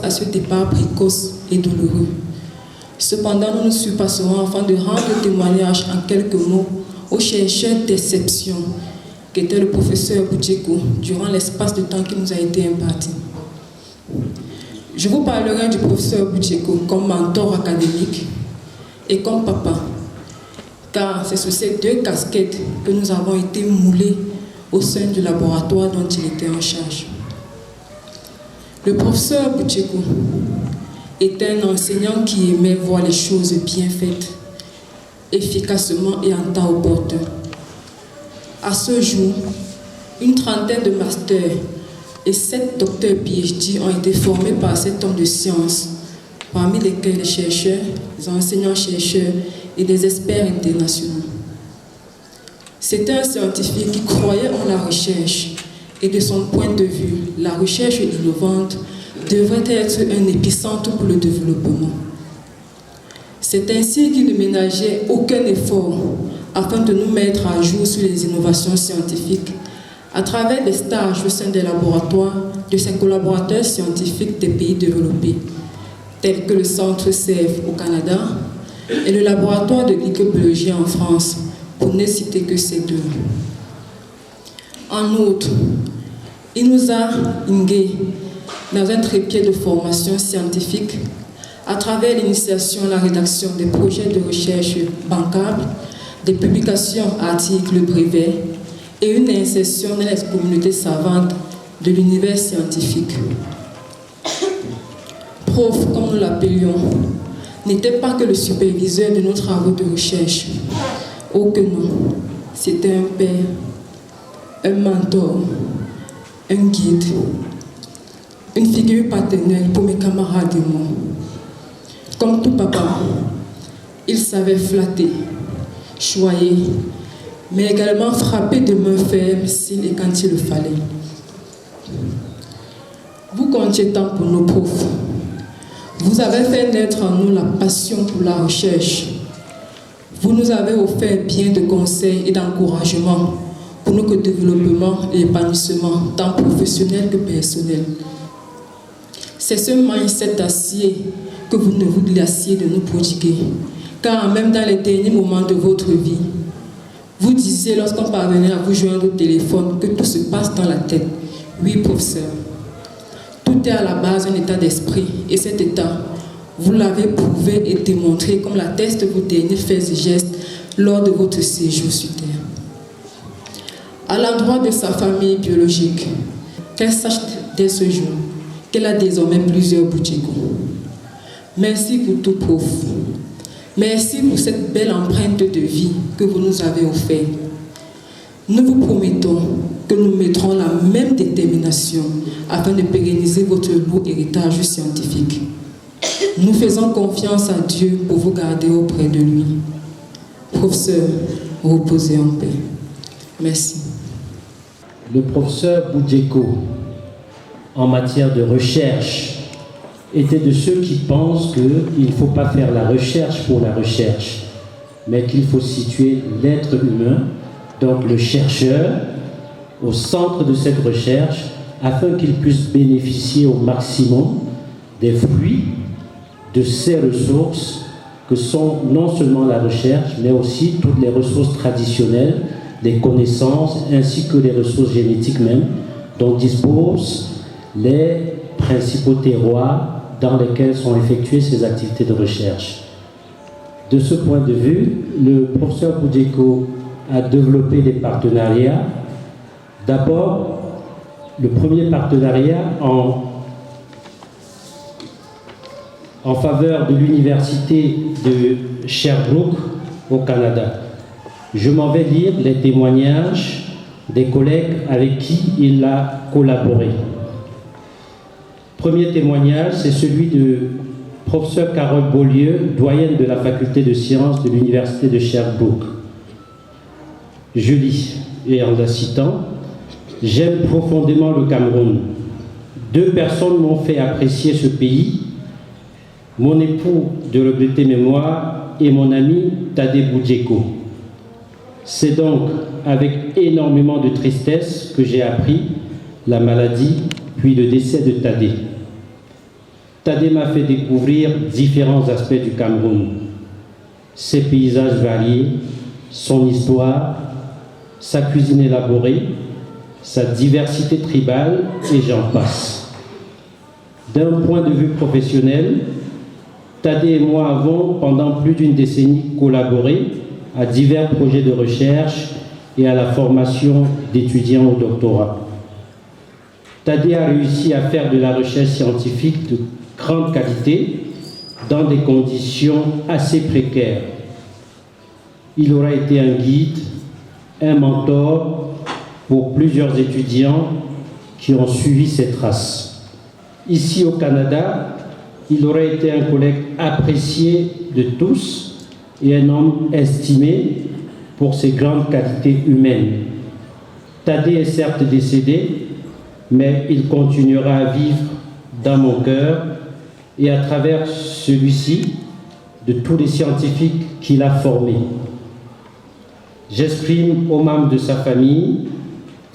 à ce départ précoce et douloureux. Cependant, nous nous surpasserons afin de rendre témoignage en quelques mots au chercheur d'exception qu'était le professeur Boudjeko durant l'espace de temps qui nous a été imparti. Je vous parlerai du professeur Boudjeko comme mentor académique et comme papa, car c'est sous ces deux casquettes que nous avons été moulés au sein du laboratoire dont il était en charge. Le professeur Boudjeko était un enseignant qui aimait voir les choses bien faites, efficacement et en temps opportun. À ce jour, une trentaine de masters et 7 docteurs PhD ont été formés par cet homme de science, parmi lesquels les chercheurs, les enseignants-chercheurs et des experts internationaux. C'était un scientifique qui croyait en la recherche et de son point de vue, la recherche innovante devrait être un épicentre pour le développement. C'est ainsi qu'il ne ménageait aucun effort afin de nous mettre à jour sur les innovations scientifiques à travers des stages au sein des laboratoires de ses collaborateurs scientifiques des pays développés, tels que le Centre CEF au Canada et le laboratoire de microbiologie en France, pour ne citer que ces deux. En outre, il nous a ingués dans un trépied de formation scientifique à travers l'initiation et la rédaction des projets de recherche bancables, des publications, articles, brevets et une insertion dans les communautés savantes de l'univers scientifique. Prof, comme nous l'appelions, n'était pas que le superviseur de nos travaux de recherche. Oh que non, c'était un père, un mentor, un guide, une figure paternelle pour mes camarades et moi. Comme tout papa, il savait flatter, choyer, mais également frapper de main ferme s'il et quand il le fallait. Vous comptiez tant pour nos profs. Vous avez fait naître en nous la passion pour la recherche. Vous nous avez offert bien de conseils et d'encouragements pour notre développement et épanouissement, tant professionnel que personnel. C'est ce mindset d'acier que vous ne vous glaciez de nous prodiguer, car même dans les derniers moments de votre vie, vous disiez lorsqu'on parvenait à vous joindre au téléphone que tout se passe dans la tête. Oui, professeur. Tout est à la base d'un état d'esprit, et cet état, vous l'avez prouvé et démontré comme l'attestent vos derniers faits et gestes lors de votre séjour sur Terre. À l'endroit de sa famille biologique, qu'elle sache dès ce jour qu'elle a désormais plusieurs Boudjeko. Merci pour tout, prof. Merci pour cette belle empreinte de vie que vous nous avez offerte. Nous vous promettons que nous mettrons la même détermination afin de pérenniser votre lourd héritage scientifique. Nous faisons confiance à Dieu pour vous garder auprès de lui. Professeur, reposez en paix. Merci. Le professeur Boudjeko, en matière de recherche, était de ceux qui pensent qu'il ne faut pas faire la recherche pour la recherche, mais qu'il faut situer l'être humain, donc le chercheur, au centre de cette recherche, afin qu'il puisse bénéficier au maximum des fruits de ces ressources que sont non seulement la recherche, mais aussi toutes les ressources traditionnelles, les connaissances, ainsi que les ressources génétiques même, dont disposent les principaux terroirs dans lesquels sont effectuées ces activités de recherche. De ce point de vue, le professeur Boudjeko a développé des partenariats. D'abord, le premier partenariat en faveur de l'université de Sherbrooke au Canada. Je m'en vais lire les témoignages des collègues avec qui il a collaboré. Premier témoignage, c'est celui de professeur Carole Beaulieu, doyenne de la faculté de sciences de l'université de Sherbrooke. Je lis, et en la citant, « J'aime profondément le Cameroun. 2 personnes m'ont fait apprécier ce pays, mon époux de regretter mémoire et mon ami Tadé Boudjeko. C'est donc avec énormément de tristesse que j'ai appris la maladie puis le décès de Tadé. Tadé m'a fait découvrir différents aspects du Cameroun, ses paysages variés, son histoire, sa cuisine élaborée, sa diversité tribale et j'en passe. D'un point de vue professionnel, Tadé et moi avons, pendant plus d'une décennie, collaboré à divers projets de recherche et à la formation d'étudiants au doctorat. Tadé a réussi à faire de la recherche scientifique de grande qualité dans des conditions assez précaires. Il aura été un guide, un mentor pour plusieurs étudiants qui ont suivi ses traces. Ici au Canada, il aurait été un collègue apprécié de tous et un homme estimé pour ses grandes qualités humaines. Tadé est certes décédé, mais il continuera à vivre dans mon cœur et à travers celui-ci de tous les scientifiques qu'il a formés. J'exprime aux membres de sa famille,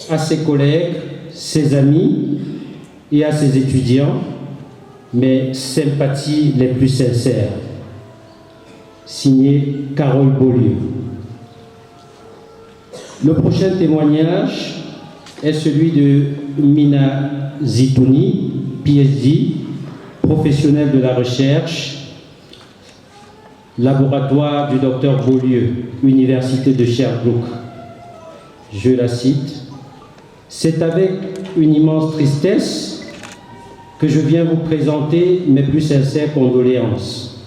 à ses collègues, ses amis et à ses étudiants mes sympathies les plus sincères. Signé Carole Beaulieu. Le prochain témoignage est celui de Mina Zitouni, PhD, professionnelle de la recherche, laboratoire du docteur Beaulieu, Université de Sherbrooke. Je la cite. « C'est avec une immense tristesse que je viens vous présenter mes plus sincères condoléances.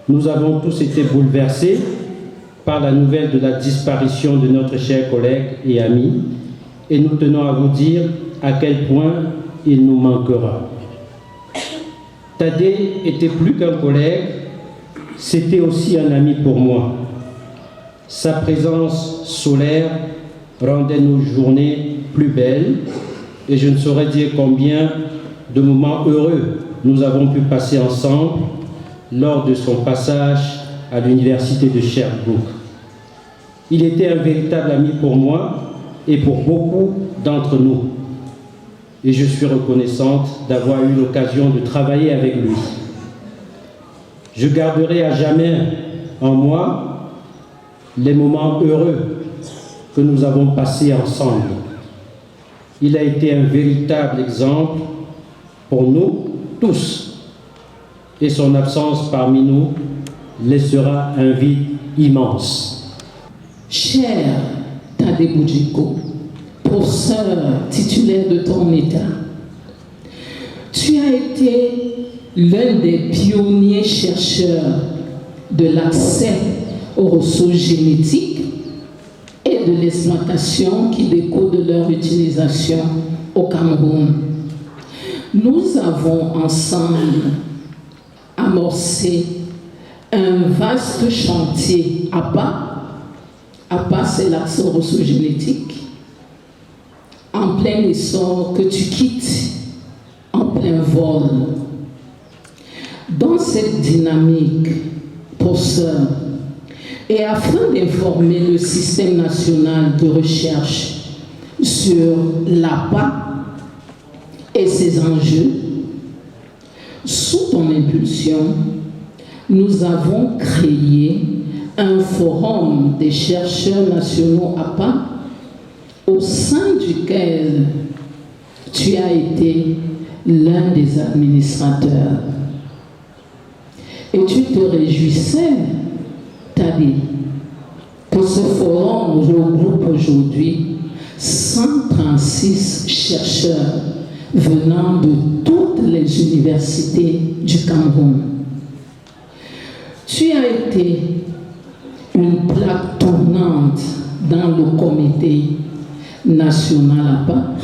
Nous avons tous été bouleversés par la nouvelle de la disparition de notre cher collègue et ami, et nous tenons à vous dire à quel point il nous manquera. Tadé était plus qu'un collègue, c'était aussi un ami pour moi. Sa présence solaire rendait nos journées plus belles, et je ne saurais dire combien de moments heureux nous avons pu passer ensemble lors de son passage à l'université de Sherbrooke. Il était un véritable ami pour moi et pour beaucoup d'entre nous. Et je suis reconnaissante d'avoir eu l'occasion de travailler avec lui. Je garderai à jamais en moi les moments heureux que nous avons passés ensemble. Il a été un véritable exemple pour nous tous. Et son absence parmi nous laissera un vide immense. Cher Tadé Boudjeko, professeur titulaire de ton État, tu as été l'un des pionniers chercheurs de l'accès aux ressources génétiques et de l'exploitation qui découle de leur utilisation au Cameroun. Nous avons ensemble amorcé un vaste chantier APA, c'est l'accès aux ressources génétiques, en plein essor que tu quittes en plein vol. Dans cette dynamique, professeur, et afin d'informer le système national de recherche sur l'APA et ses enjeux, sous ton impulsion, nous avons créé un forum des chercheurs nationaux APA au sein duquel tu as été l'un des administrateurs. Et tu te réjouissais, Tadé, que ce forum regroupe aujourd'hui 136 chercheurs venant de toutes les universités du Cameroun. Tu as été une plaque tournante dans le comité national APA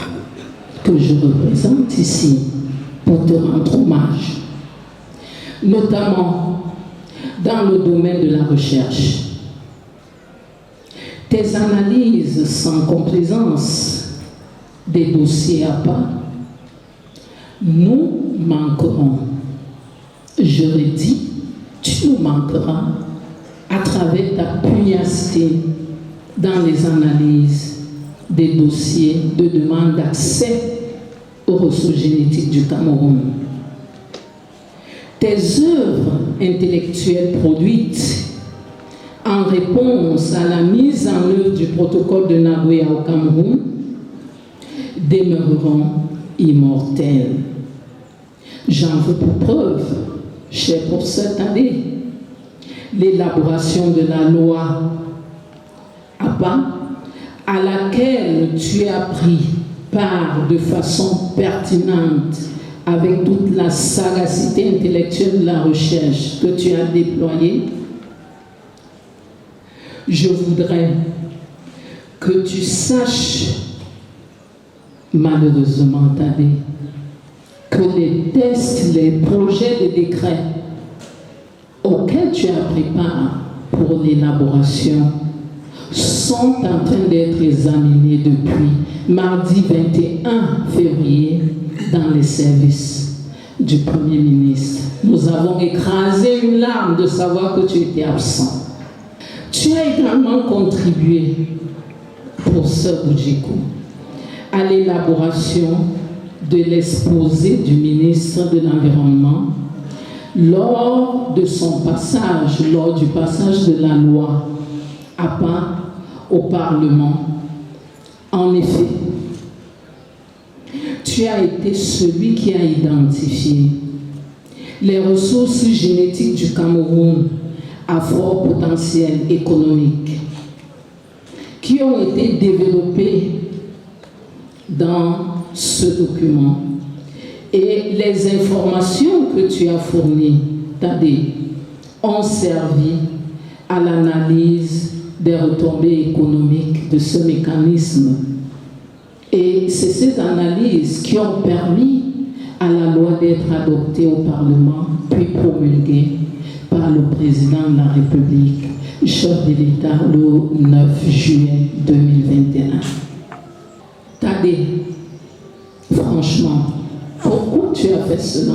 que je représente ici pour te rendre hommage, notamment dans le domaine de la recherche. Tes analyses sans complaisance des dossiers APA nous manqueront. Je redis, tu nous manqueras à travers ta pugnacité dans les analyses des dossiers de demande d'accès aux ressources génétiques du Cameroun. tes œuvres intellectuelles produites en réponse à la mise en œuvre du protocole de Nagoya au Cameroun demeureront immortelles. J'en veux pour preuve, cher professeur Tadé, l'élaboration de la loi APA, à laquelle tu as pris part de façon pertinente avec toute la sagacité intellectuelle de la recherche que tu as déployée. Je voudrais que tu saches, malheureusement, Tadé, que les tests, les projets de décret auxquels tu as pris part pour l'élaboration sont en train d'être examinés depuis mardi 21 février dans les services du Premier ministre. Nous avons écrasé une larme de savoir que tu étais absent. Tu as également contribué, professeur Boudjeko, à l'élaboration de l'exposé du ministre de l'Environnement lors du passage de la loi APA au Parlement. En effet, tu as été celui qui a identifié les ressources génétiques du Cameroun à fort potentiel économique qui ont été développées dans ce document. Et les informations que tu as fournies, Tadé, ont servi à l'analyse des retombées économiques de ce mécanisme. Et c'est ces analyses qui ont permis à la loi d'être adoptée au Parlement, puis promulguée par le président de la République, chef de l'État, le 9 juillet 2021. Tadé, franchement, pourquoi tu as fait cela?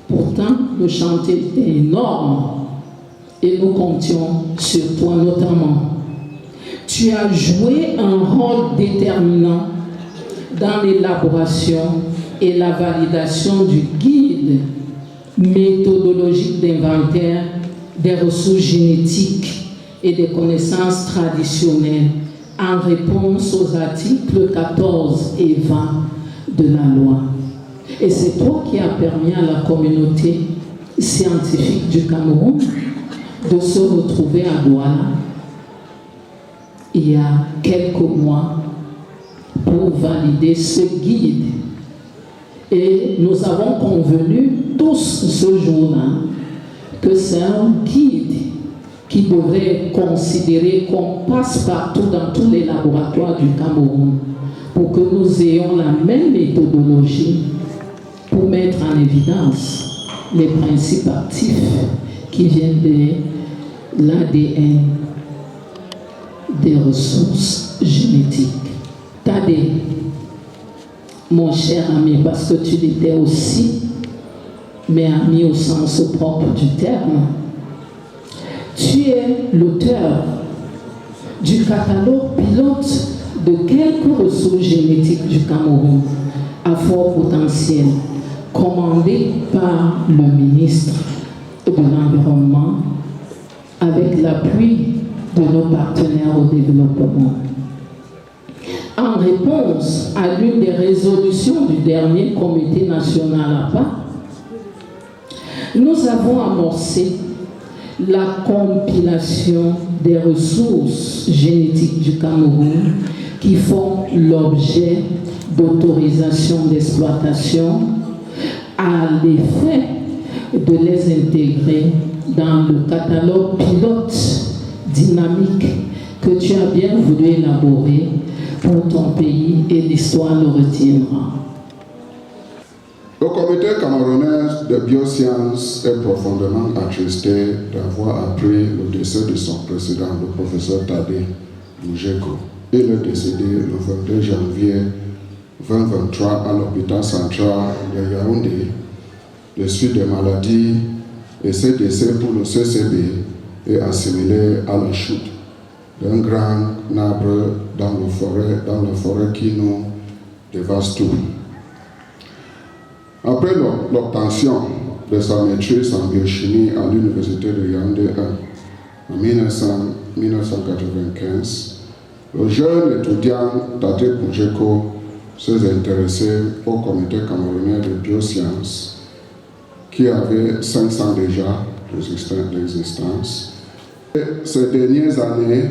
Pourtant, le chantier était énorme et nous comptions sur toi notamment. Tu as joué un rôle déterminant dans l'élaboration et la validation du guide méthodologique d'inventaire des ressources génétiques et des connaissances traditionnelles en réponse aux articles 14 et 20 de la loi. Et c'est toi qui as permis à la communauté scientifique du Cameroun de se retrouver à Douala il y a quelques mois pour valider ce guide. Et nous avons convenu tous ce jour-là que c'est un guide qui devrait être considéré qu'on passe partout dans tous les laboratoires du Cameroun pour que nous ayons la même méthodologie pour mettre en évidence les principes actifs qui viennent de l'ADN des ressources génétiques. Tadé, mon cher ami, parce que tu l'étais aussi, mais ami au sens propre du terme, tu es l'auteur du catalogue pilote de quelques ressources génétiques du Cameroun à fort potentiel, commandé par le ministre de l'Environnement avec l'appui de nos partenaires au développement. En réponse à l'une des résolutions du dernier comité national APA, nous avons amorcé la compilation des ressources génétiques du Cameroun qui font l'objet d'autorisation d'exploitation à l'effet de les intégrer dans le catalogue pilote dynamique que tu as bien voulu élaborer pour ton pays et l'histoire le retiendra. Le comité camerounais de biosciences est profondément attristé d'avoir appris le décès de son président, le professeur Tadé Boudjeko. Il est décédé le 22 janvier 2023 à l'hôpital central de Yaoundé de suite des maladies, et ce décès pour le CCB est assimilé à la chute d'un grand arbre dans la forêt qui nous dévaste tout. Après l'obtention de sa maîtrise en biochimie à l'université de Yaoundé 1 en 1995, le jeune étudiant Tadé Boudjeko s'est intéressé au comité camerounais de biosciences qui avait 5 ans déjà d'existence. Ces dernières années,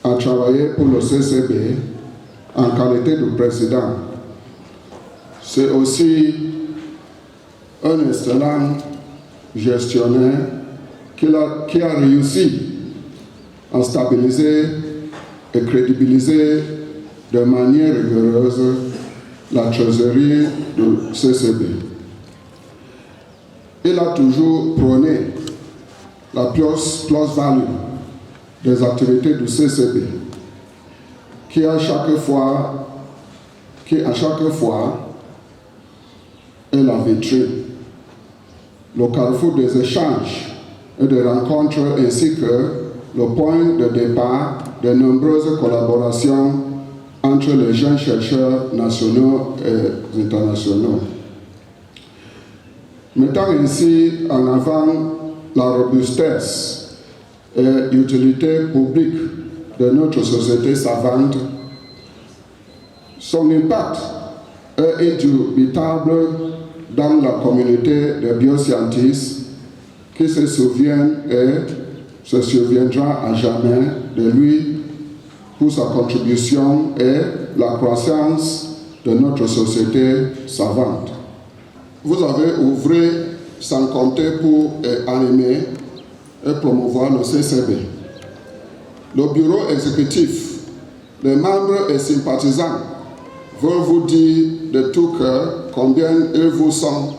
a travaillé pour le CCB en qualité de président. C'est aussi un excellent gestionnaire qui a réussi à stabiliser et crédibiliser de manière rigoureuse la trésorerie du CCB. Il a toujours prôné la plus-value des activités du CCB, qui à chaque fois est la vitrine, le carrefour des échanges et des rencontres ainsi que le point de départ de nombreuses collaborations entre les jeunes chercheurs nationaux et internationaux. Mettant ainsi en avant la robustesse et l'utilité publique de notre société savante, son impact est indubitable dans la communauté des bioscientistes qui se souviennent et se souviendra à jamais de lui pour sa contribution et la croissance de notre société savante. Vous avez œuvré sans compter pour animer et promouvoir le CCB. Le bureau exécutif, les membres et sympathisants veulent vous dire de tout cœur combien ils vous sont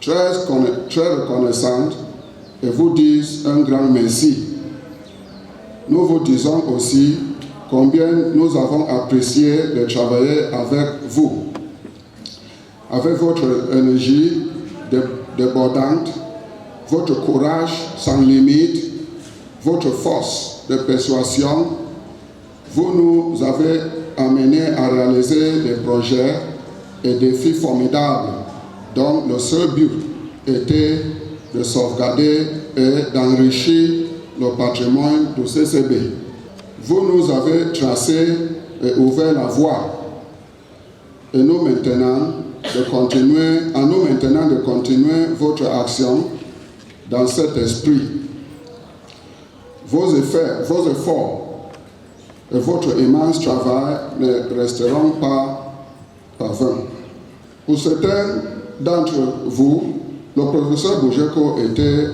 très reconnaissants et vous disent un grand merci. Nous vous disons aussi combien nous avons apprécié de travailler avec vous. Avec votre énergie débordante, votre courage sans limite, votre force de persuasion, vous nous avez amenés à réaliser des projets et défis formidables dont le seul but était de sauvegarder et d'enrichir le patrimoine du CCB. Vous nous avez tracé et ouvert la voie et nous maintenant de continuer votre action dans cet esprit. Vos efforts et votre immense travail ne resteront pas vains. Pour certains d'entre vous, le professeur Boudjeko était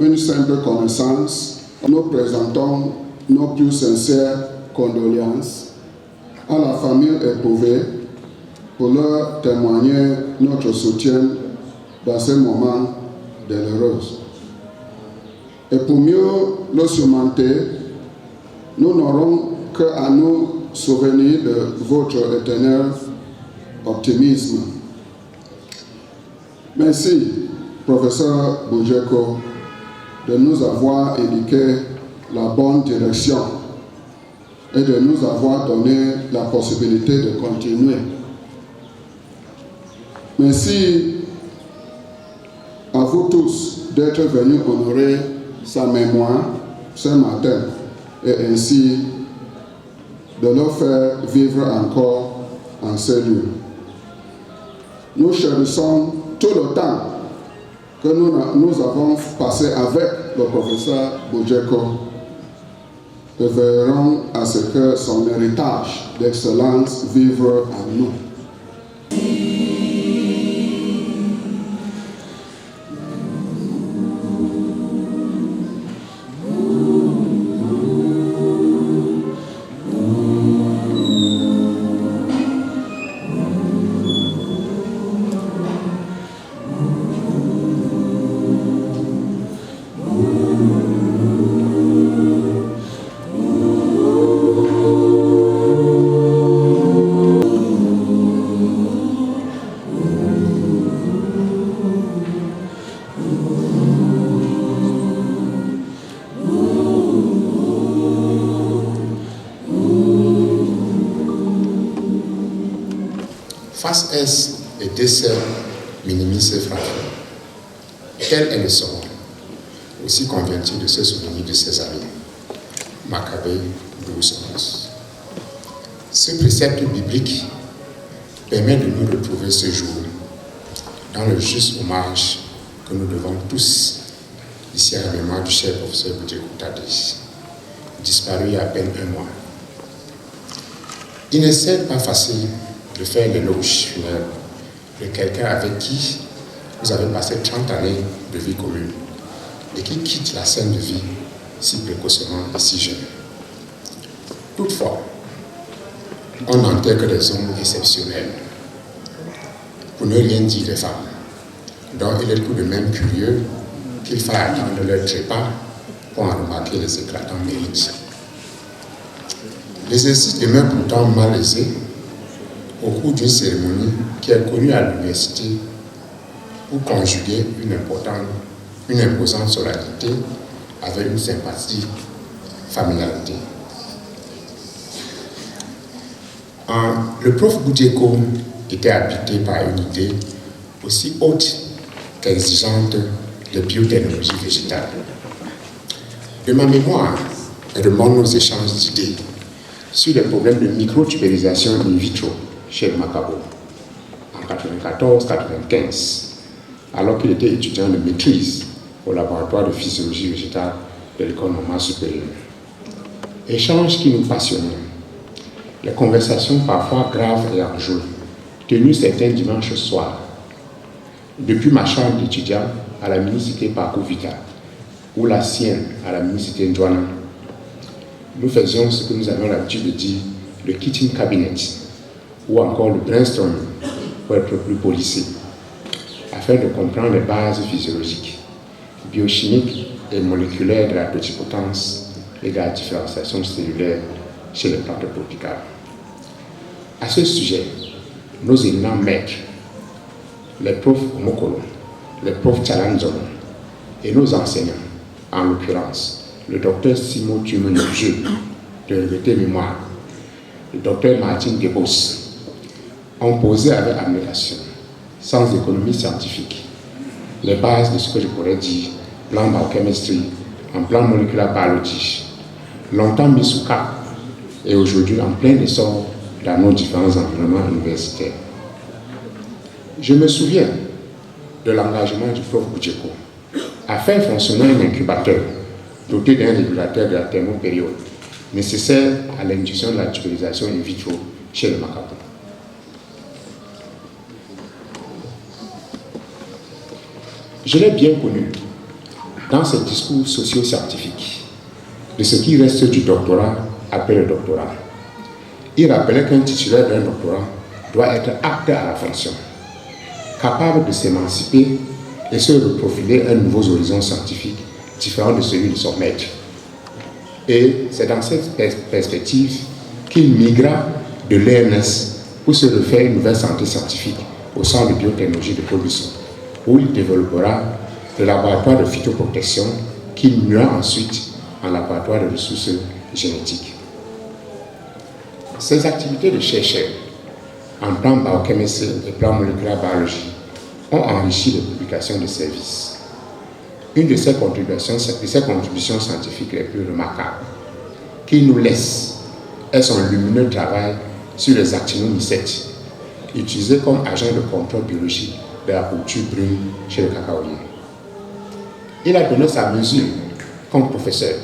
une simple connaissance. Nous présentons nos plus sincères condoléances à la famille éprouvée pour leur témoigner notre soutien dans ces moments douloureux. Et pour mieux le surmonter, nous n'aurons qu'à nous souvenir de votre éternel optimisme. Merci, professeur Boudjeko, de nous avoir indiqué la bonne direction et de nous avoir donné la possibilité de continuer. Merci à vous tous d'être venus honorer sa mémoire ce matin et ainsi de le faire vivre encore en ces lieux. Nous chérissons tout le temps que nous avons passé avec le professeur Boudjeko et veillerons à ce que son héritage d'excellence vive en nous. Face S et décès minimise ses fractures. tel est le sort. Aussi convient-il de se souvenir de ses amis. Maccabée 12:11. Ce précepte biblique permet de nous retrouver ce jour dans le juste hommage que nous devons tous ici à la mémoire du cher professeur Budjeku Tadé, disparu il y a à peine un mois. Il ne s'est pas facile de faire l'éloge funèbre de quelqu'un avec qui vous avez passé 30 années de vie commune et qui quitte la scène de vie si précocement et si jeune. Toutefois, on n'enterre que des hommes exceptionnels, pour ne rien dire des femmes, dont il est tout de même curieux qu'il faille attendre leur trépas pour en remarquer les éclatants mérites. L'exercice demeure pourtant mal aisé au cours d'une cérémonie qui est connue à l'université pour conjuguer une imposante solennité avec une sympathie familiarité. Le prof Budjeku était habité par une idée aussi haute qu'exigeante de biotechnologie végétale. De ma mémoire remontent nos échanges d'idées sur les problèmes de microtubérisation in vitro chez Macabo en 1994-1995, alors qu'il était étudiant de maîtrise au laboratoire de physiologie végétale de l'école normale supérieure. Échanges qui nous passionnaient. Les conversations parfois graves et enjouées, tenues certains dimanches soirs, depuis ma chambre d'étudiant à la mini-cité Parcours Vital, ou la sienne à la mini-cité Ndouana. Nous faisions ce que nous avions l'habitude de dire le kitchen cabinet, ou encore le brainstorming, pour être plus policé, afin de comprendre les bases physiologiques, biochimiques et moléculaires de la pluripotence et de la différenciation cellulaire chez les plantes tropicales. À ce sujet, nos éminents maîtres, les profs Mokolo, les profs Tchalanzono et nos enseignants, en l'occurrence le docteur Simon Tumenojeu de regrettée mémoire, le docteur Martin Gebos, ont posé avec abnégation, sans économie scientifique, les bases de ce que je pourrais dire plan biochemistry en plan molecular biology, longtemps mis sous cap et aujourd'hui en plein essor dans nos différents environnements universitaires. Je me souviens de l'engagement du prof Budjeku à faire fonctionner un incubateur doté d'un régulateur de la thermopériode nécessaire à l'induction de la tubérisation in vitro chez le macaco. Je l'ai bien connu dans ses discours socio-scientifiques de ce qui reste du doctorat après le doctorat. Il rappelait qu'un titulaire d'un doctorat doit être apte à la fonction, capable de s'émanciper et se reprofiler un nouveau horizon scientifique différent de celui de son maître. Et c'est dans cette perspective qu'il migra de l'ENS pour se refaire une nouvelle santé scientifique au centre de biotechnologie de Paul-Busson, où il développera le laboratoire de phytoprotection qu'il muera ensuite en laboratoire de ressources génétiques. Ces activités de chercheur en plan biochimie et plan moléculaire biologie ont enrichi les publications de services. Une de ces contributions scientifiques les plus remarquables qu'il nous laisse est son lumineux travail sur les actinomycètes, utilisés comme agent de contrôle biologique de la culture brune chez le cacaoyer. Il a donné sa mesure comme professeur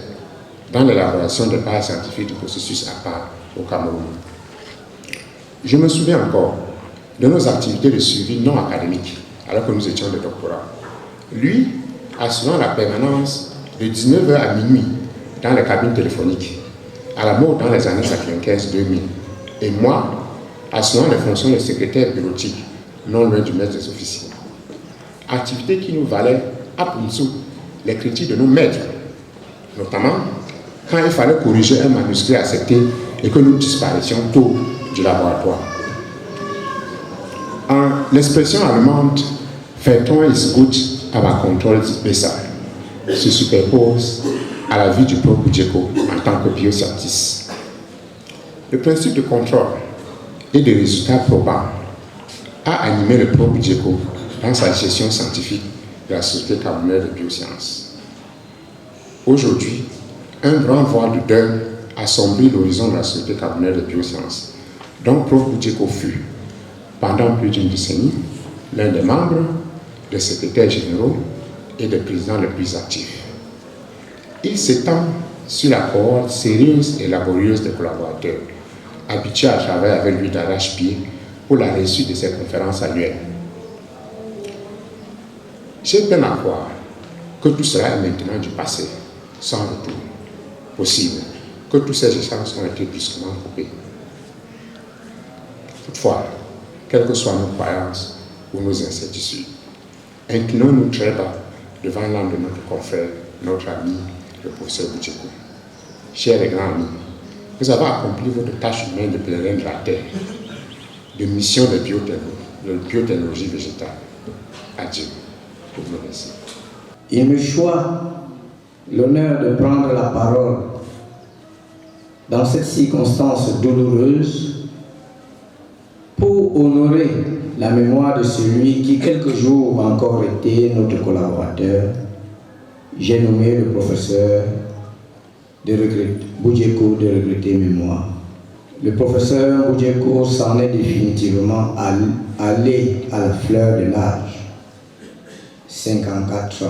dans l'élaboration des bases scientifiques du processus à part au Cameroun. Je me souviens encore de nos activités de suivi non académiques alors que nous étions de doctorat. Lui, assurant la permanence de 19h à minuit dans les cabines téléphoniques, à la mode dans les années 95-2000, et moi, assurant les fonctions de secrétaire bureautique, non loin du maître des officiers. Activité qui nous valait à Punsu les critiques de nos maîtres, notamment quand il fallait corriger un manuscrit accepté et que nous disparaissions tôt du laboratoire. L'expression allemande « Vertrauen ist gut, aber Kontrolle ist besser » se superpose à la vie du prof Budjeku en tant que bioscientiste. Le principe de contrôle et de résultats probants a animé le prof Budjeku dans sa gestion scientifique de la Société camerounaise de biosciences. Aujourd'hui, un grand voile de deuil assombrit l'horizon de la Société camerounaise de biosciences, dont Prof Boudjeko fut, pendant plus d'une décennie, l'un des membres, des secrétaires généraux et des présidents les plus actifs. Il s'étend sur la cohorte sérieuse et laborieuse des collaborateurs, habitués à travailler avec lui d'arrache-pied pour la réussite de ses conférences annuelles. J'ai peine à croire que tout cela est maintenant du passé, sans retour possible, que tous ces échanges ont été brusquement coupés. Toutefois, quelles que soient nos croyances ou nos incertitudes, inclinons-nous très bas devant l'âme de notre confrère, notre ami, le professeur Boudjeko. Chers et grands amis, vous avez accompli votre tâche humaine de pèlerin de la terre, de mission de biotechnologie végétale. Adieu. Je vous remercie. Il me choisit l'honneur de prendre la parole dans cette circonstance douloureuse pour honorer la mémoire de celui qui, quelques jours encore, était notre collaborateur. J'ai nommé le professeur Boudjeko de regretter mémoire. Le professeur Boudjeko s'en est définitivement allé à la fleur de l'âge, 54 ans.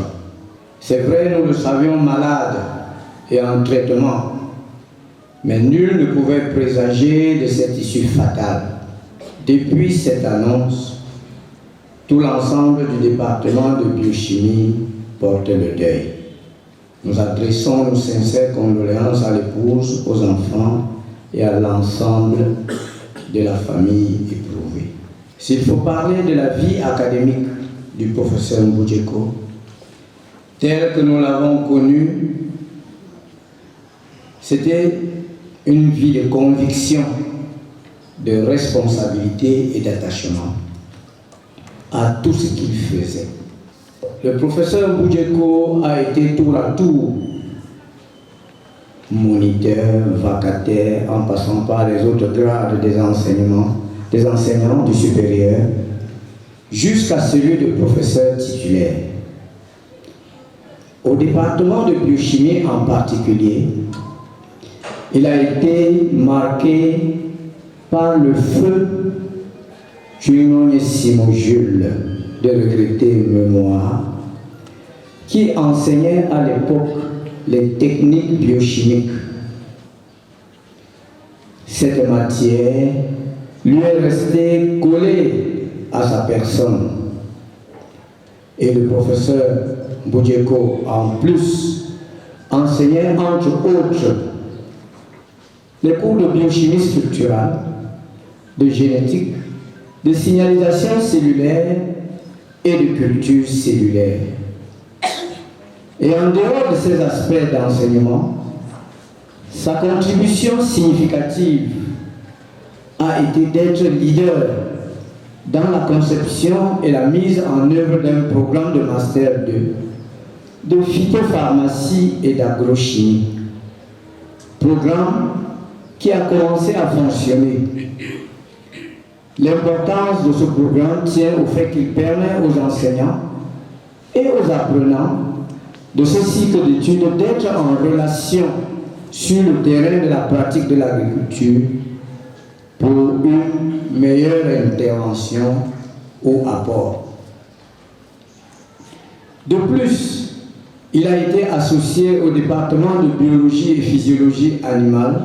C'est vrai, nous le savions malade et en traitement, mais nul ne pouvait présager de cette issue fatale. Depuis cette annonce, tout l'ensemble du département de biochimie portait le deuil. Nous adressons nos sincères condoléances à l'épouse, aux enfants et à l'ensemble de la famille éprouvée. S'il faut parler de la vie académique du professeur Boudjeko, telle que nous l'avons connue, c'était une vie de conviction, de responsabilité et d'attachement à tout ce qu'il faisait. Le professeur Boudjeko a été tour à tour moniteur, vacataire, en passant par les autres grades des enseignants du supérieur, jusqu'à celui de professeur titulaire. Au département de biochimie en particulier, il a été marqué par le feu Junonissimo Jules de regretter mémoire, qui enseignait à l'époque les techniques biochimiques. Cette matière lui est restée collée à sa personne. Et le professeur Boudjeko, en plus, enseignait entre autres les cours de biochimie structurale, de génétique, de signalisation cellulaire et de culture cellulaire. Et en dehors de ces aspects d'enseignement, sa contribution significative a été d'être leader dans la conception et la mise en œuvre d'un programme de Master 2 de phytopharmacie et d'agrochimie. Programme qui a commencé à fonctionner. L'importance de ce programme tient au fait qu'il permet aux enseignants et aux apprenants de ce cycle d'études d'être en relation sur le terrain de la pratique de l'agriculture pour une meilleure intervention au apport. De plus, il a été associé au département de biologie et physiologie animale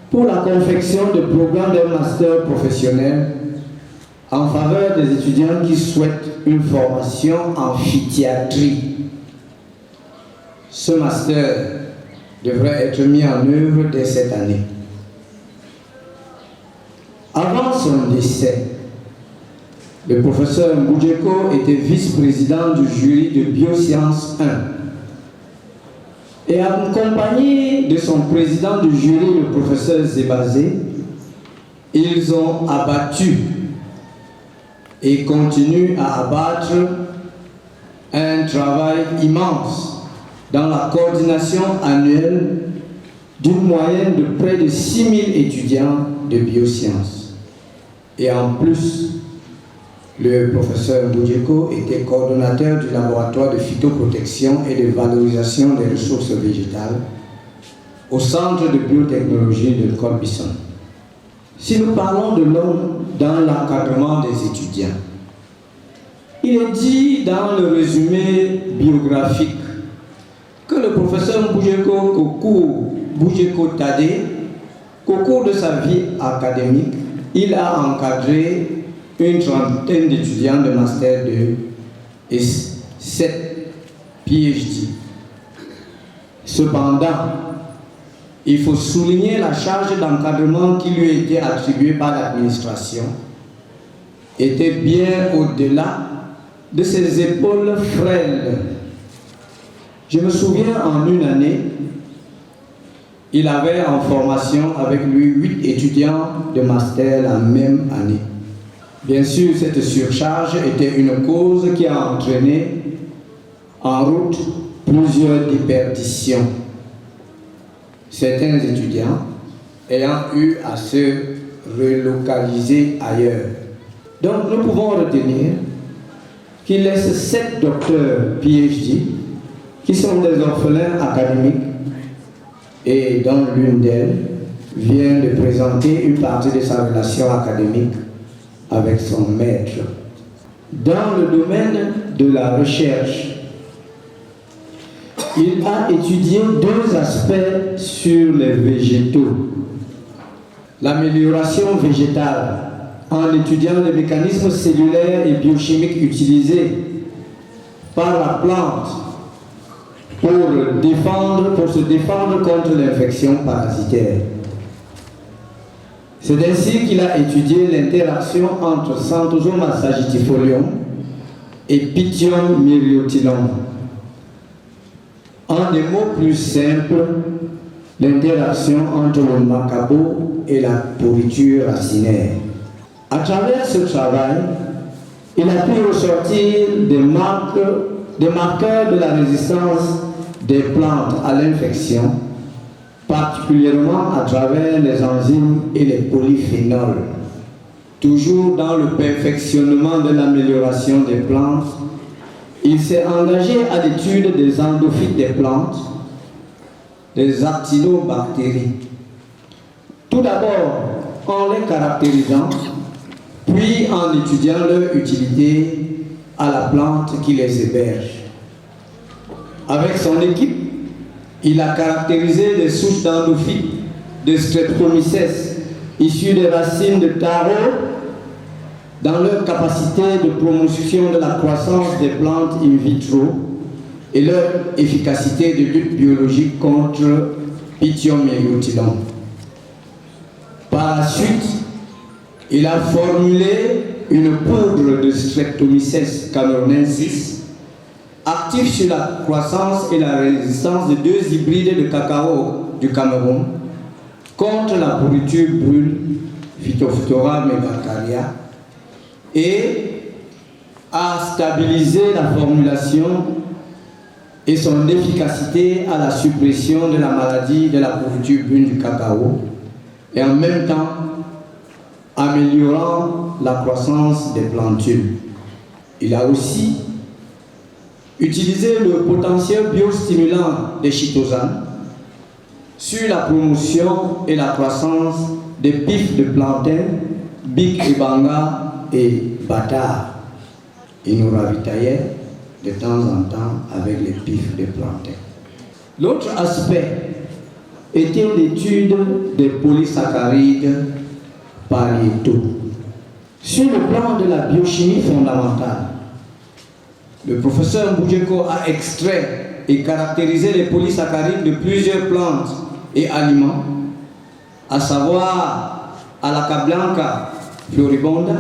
pour la confection de programmes d'un master professionnel en faveur des étudiants qui souhaitent une formation en phytiatrie. Ce master devrait être mis en œuvre dès cette année. Avant son décès, le professeur Boudjeko était vice-président du jury de Biosciences 1. Et accompagné de son président du jury, le professeur Zébazé, ils ont abattu et continuent à abattre un travail immense dans la coordination annuelle d'une moyenne de près de 6 000 étudiants de biosciences. Et en plus, Le professeur Boudjeko était coordonnateur du laboratoire de phytoprotection et de valorisation des ressources végétales au Centre de biotechnologie de l'école Bisson. Si nous parlons de l'homme dans l'encadrement des étudiants, il est dit dans le résumé biographique que le professeur Boudjeko Tadé, qu'au cours de sa vie académique, il a encadré une trentaine d'étudiants de Master 2 et 7 PhD. Cependant, il faut souligner la charge d'encadrement qui lui a été attribuée par l'administration était bien au-delà de ses épaules frêles. Je me souviens, en une année, il avait en formation avec lui 8 étudiants de master la même année. Bien sûr, cette surcharge était une cause qui a entraîné en route plusieurs déperditions. Certains étudiants ayant eu à se relocaliser ailleurs. Donc nous pouvons retenir qu'il laisse 7 docteurs PhD qui sont des orphelins académiques et dont l'une d'elles vient de présenter une partie de sa relation académique avec son maître. Dans le domaine de la recherche, il a étudié 2 aspects sur les végétaux. L'amélioration végétale en étudiant les mécanismes cellulaires et biochimiques utilisés par la plante pour se défendre contre l'infection parasitaire. C'est ainsi qu'il a étudié l'interaction entre Xanthosoma sagittifolium et Pythium myriotilum. En des mots plus simples, l'interaction entre le macabo et la pourriture racinaire. À travers ce travail, il a pu ressortir des marqueurs de la résistance des plantes à l'infection, particulièrement à travers les enzymes et les polyphénols. Toujours dans le perfectionnement de l'amélioration des plantes, il s'est engagé à l'étude des endophytes des plantes, des actinobactéries. Tout d'abord en les caractérisant, puis en étudiant leur utilité à la plante qui les héberge. Avec son équipe, il a caractérisé des souches d'endophytes de Streptomyces issues des racines de taro dans leur capacité de promotion de la croissance des plantes in vitro et leur efficacité de lutte biologique contre Pythium myriotilum. Par la suite, il a formulé une poudre de Streptomyces camerounensis actif sur la croissance et la résistance de 2 hybrides de cacao du Cameroun contre la pourriture brune Phytophthora megacarya et a stabilisé la formulation et son efficacité à la suppression de la maladie de la pourriture brune du cacao et en même temps améliorant la croissance des plantules. Il a aussi utilisé le potentiel biostimulant des chitosanes sur la promotion et la croissance des pifs de plantain, bic et banga et bâtard. Il nous ravitaillait de temps en temps avec les pifs de plantain. L'autre aspect était l'étude des polysaccharides pariétaux. Sur le plan de la biochimie fondamentale, le professeur Boudjeko a extrait et caractérisé les polysaccharides de plusieurs plantes et aliments, à savoir Alaka blanca floribonda,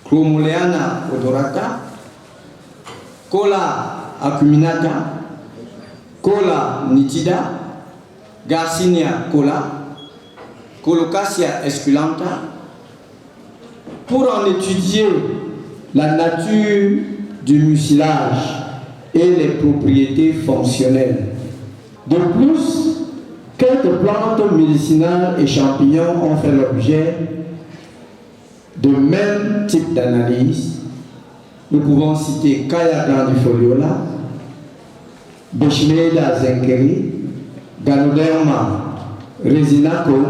Chromoleana odorata, Cola acuminata, Cola nitida, Garcinia cola, Colocasia esculenta, pour en étudier la nature du mucilage et les propriétés fonctionnelles. De plus, quelques plantes médicinales et champignons ont fait l'objet de même type d'analyse Nous pouvons citer Kaya Grandifoliola, Bishmeda Zenkeri, Ganoderma Resinacum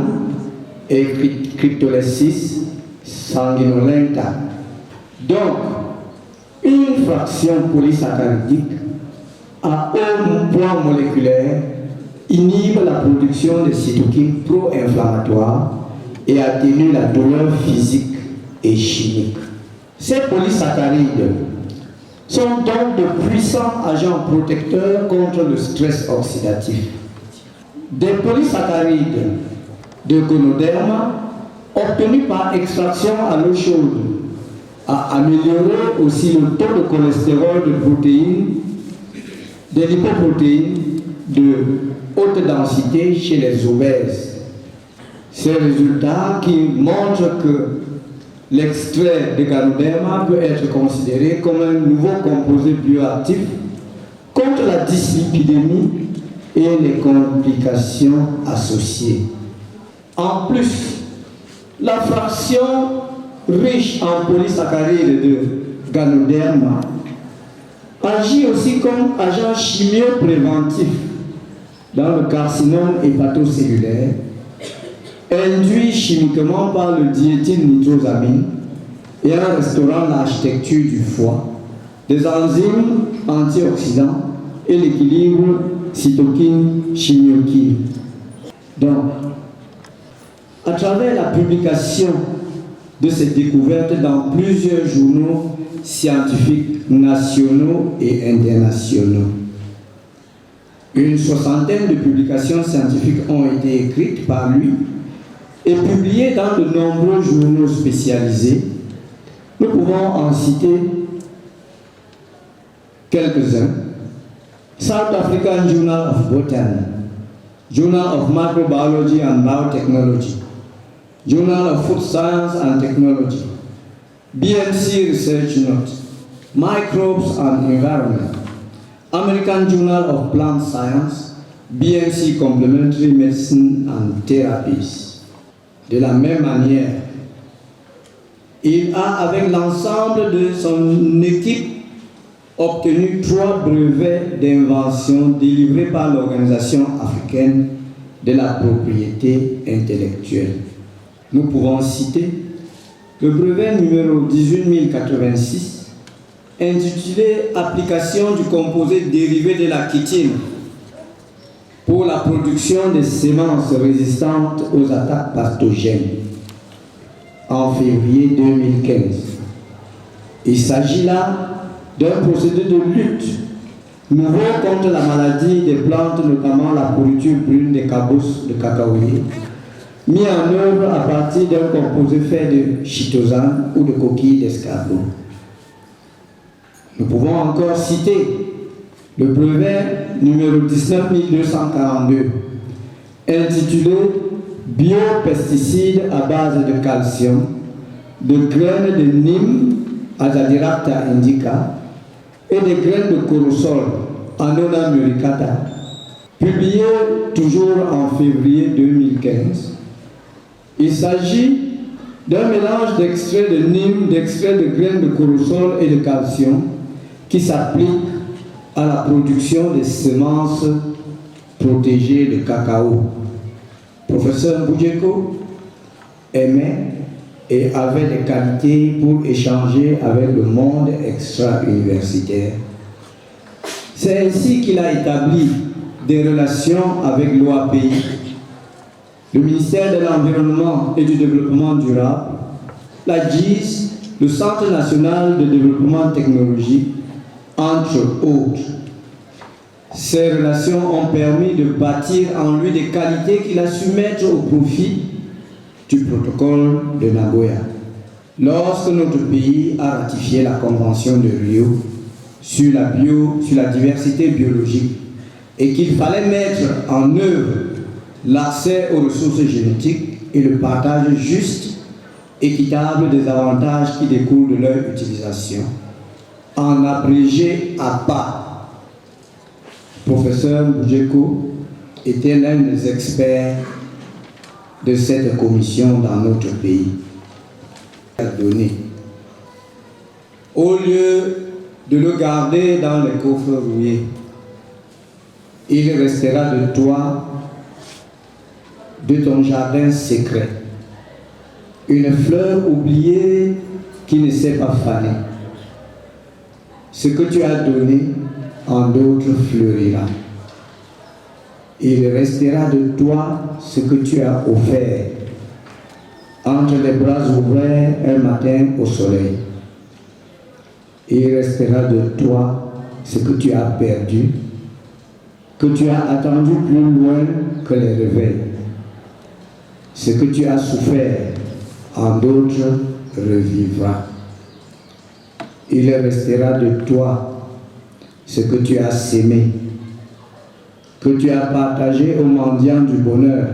et Cryptolesis sanguinolenta. Donc, une fraction polysaccharidique à haut poids moléculaire inhibe la production de cytokines pro-inflammatoires et atténue la douleur physique et chimique. Ces polysaccharides sont donc de puissants agents protecteurs contre le stress oxydatif. Des polysaccharides de Ganoderma obtenus par extraction à l'eau chaude a amélioré aussi le taux de cholestérol de protéines, des lipoprotéines de haute densité chez les obèses. Ces résultats qui montrent que l'extrait de Ganoderma peut être considéré comme un nouveau composé bioactif contre la dyslipidémie et les complications associées. En plus, la fraction riche en polysaccharides de Ganoderma agit aussi comme agent chimiopréventif dans le carcinome hépatocellulaire, induit chimiquement par le diéthylnitrosamine et en restaurant l'architecture du foie, des enzymes antioxydants et l'équilibre cytokine-chimiokine. Donc, à travers la publication de ces découvertes dans plusieurs journaux scientifiques nationaux et internationaux, une soixantaine de publications scientifiques ont été écrites par lui et publiées dans de nombreux journaux spécialisés. Nous pouvons en citer quelques-uns. South African Journal of Botany, Journal of Microbiology and Biotechnology, Journal of Food Science and Technology, BMC Research Note, Microbes and Environment, American Journal of Plant Science, BMC Complementary Medicine and Therapies. De la même manière, il a, avec l'ensemble de son équipe, obtenu 3 brevets d'invention délivrés par l'Organisation africaine de la propriété intellectuelle. Nous pouvons citer le brevet numéro 18086, intitulé « Application du composé dérivé de la chitine pour la production des semences résistantes aux attaques pathogènes » en février 2015. Il s'agit là d'un procédé de lutte nouveau contre la maladie des plantes, notamment la pourriture brune des cabosses de cacaoyer, mis en œuvre à partir d'un composé fait de chitosane ou de coquilles d'escargot. Nous pouvons encore citer le brevet numéro 19242, intitulé Biopesticides à base de calcium, de graines de Neem, Azadirachta indica, et des graines de corosol, Annona muricata, publié toujours en février 2015. Il s'agit d'un mélange d'extraits de Neem, d'extraits de graines de corosol et de calcium qui s'applique à la production des semences protégées de cacao. Professeur Boudjeko aimait et avait des qualités pour échanger avec le monde extra-universitaire. C'est ainsi qu'il a établi des relations avec l'OAPI, le ministère de l'Environnement et du Développement durable, la GIS, le Centre national de développement technologique, entre autres. Ces relations ont permis de bâtir en lui des qualités qu'il a su mettre au profit du protocole de Nagoya. Lorsque notre pays a ratifié la Convention de Rio sur la diversité biologique et qu'il fallait mettre en œuvre l'accès aux ressources génétiques et le partage juste, équitable des avantages qui découlent de leur utilisation, en abrégé à pas. Professeur Boudjeko était l'un des experts de cette commission dans notre pays. Donné au lieu de le garder dans les coffres rouillés. Il restera de toi, de ton jardin secret, une fleur oubliée qui ne s'est pas fanée. Ce que tu as donné, en d'autres fleurira. Il restera de toi ce que tu as offert, entre les bras ouverts un matin au soleil. Il restera de toi ce que tu as perdu, que tu as attendu plus loin que les réveils. Ce que tu as souffert, en d'autres revivra. Il restera de toi ce que tu as sémé, que tu as partagé aux mendiants du bonheur.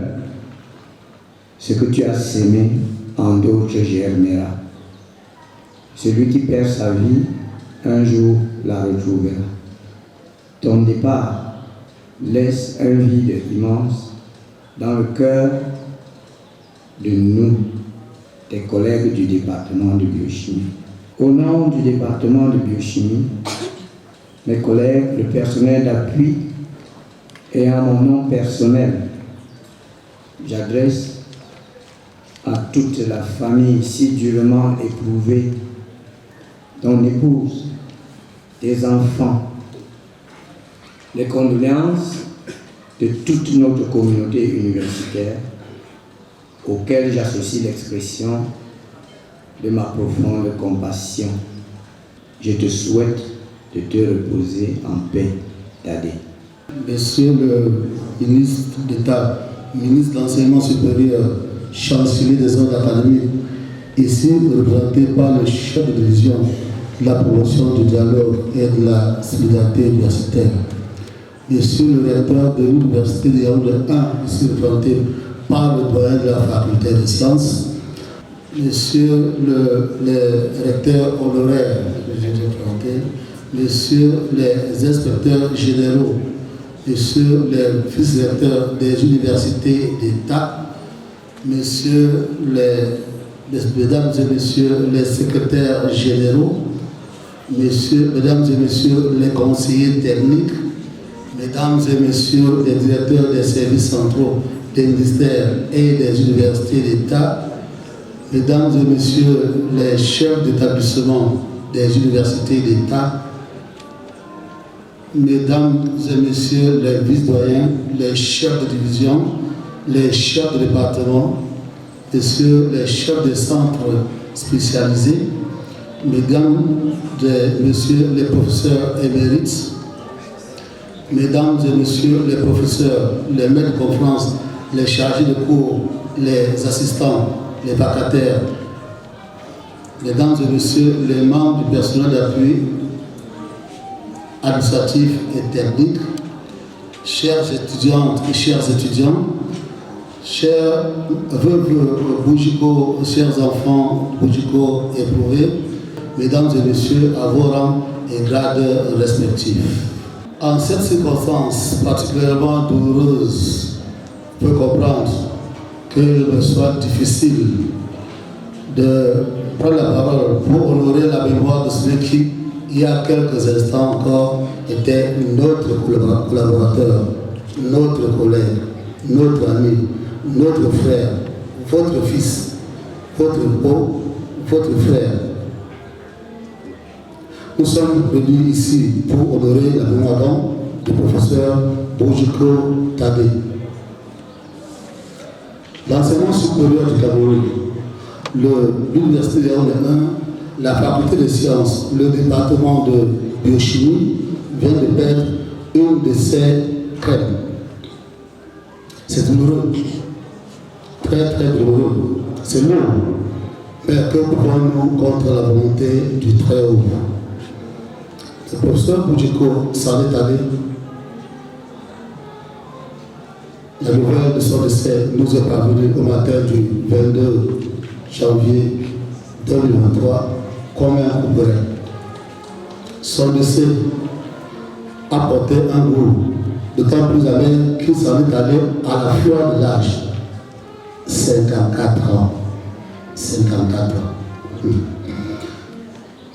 Ce que tu as sémé, en d'autres germera. Celui qui perd sa vie, un jour la retrouvera. Ton départ laisse un vide immense dans le cœur de nous, tes collègues du département de biochimie. Au nom du département de biochimie, mes collègues, le personnel d'appui et en mon nom personnel, j'adresse à toute la famille si durement éprouvée, ton épouse, tes enfants, les condoléances de toute notre communauté universitaire, auquel j'associe l'expression de ma profonde compassion. Je te souhaite de te reposer en paix, Tadé. Monsieur le ministre d'État, ministre de l'Enseignement supérieur, chancelier des ordres académiques, ici représenté par le chef de division de la promotion du dialogue et de la solidarité universitaire. Monsieur le recteur de l'Université de Yaoundé 1, ici représenté par le doyen de la faculté des sciences. Monsieur le recteur honoraire, messieurs les inspecteurs généraux, messieurs les vice-recteurs des universités d'État, mesdames et messieurs les secrétaires généraux, mesdames et messieurs les conseillers techniques, mesdames et messieurs les directeurs des services centraux des ministères et des universités d'État, mesdames et messieurs les chefs d'établissement des universités d'État, mesdames et messieurs les vice-doyens, les chefs de division, les chefs de département, messieurs les chefs de centres spécialisés, mesdames et messieurs les professeurs émérites, mesdames et messieurs les professeurs, les maîtres de conférence, les chargés de cours, les assistants, les vacataires, mesdames et messieurs les membres du personnel d'appui administratif et technique, chères étudiantes et chers étudiants, chers veuves Boujiko, chers enfants Boujiko éprouvés, mesdames et messieurs à vos rangs et grades respectifs. En cette circonstance particulièrement douloureuse, on peut comprendre qu'il me soit difficile de prendre la parole pour honorer la mémoire de celui qui, il y a quelques instants encore, était notre collaborateur, notre collègue, notre ami, notre frère, votre fils, votre beau, votre frère. Nous sommes venus ici pour honorer la mémoire du professeur Boujiko Tadé. L'enseignement supérieur du Cameroun, l'Université de Yaoundé 1, la faculté des sciences, le département de biochimie vient de perdre une de ses crèmes. C'est douloureux, très très douloureux. C'est lourd, mais que pouvons-nous contre la volonté du Très-Haut? Le professeur Boujiko s'en est allé. La nouvelle de son décès nous est parvenue au matin du 22 janvier 2023 comme un couperet. Son décès a porté un goût d'autant plus amer qu'il s'en est allé à la fleur de l'âge. 54 ans. 54 ans.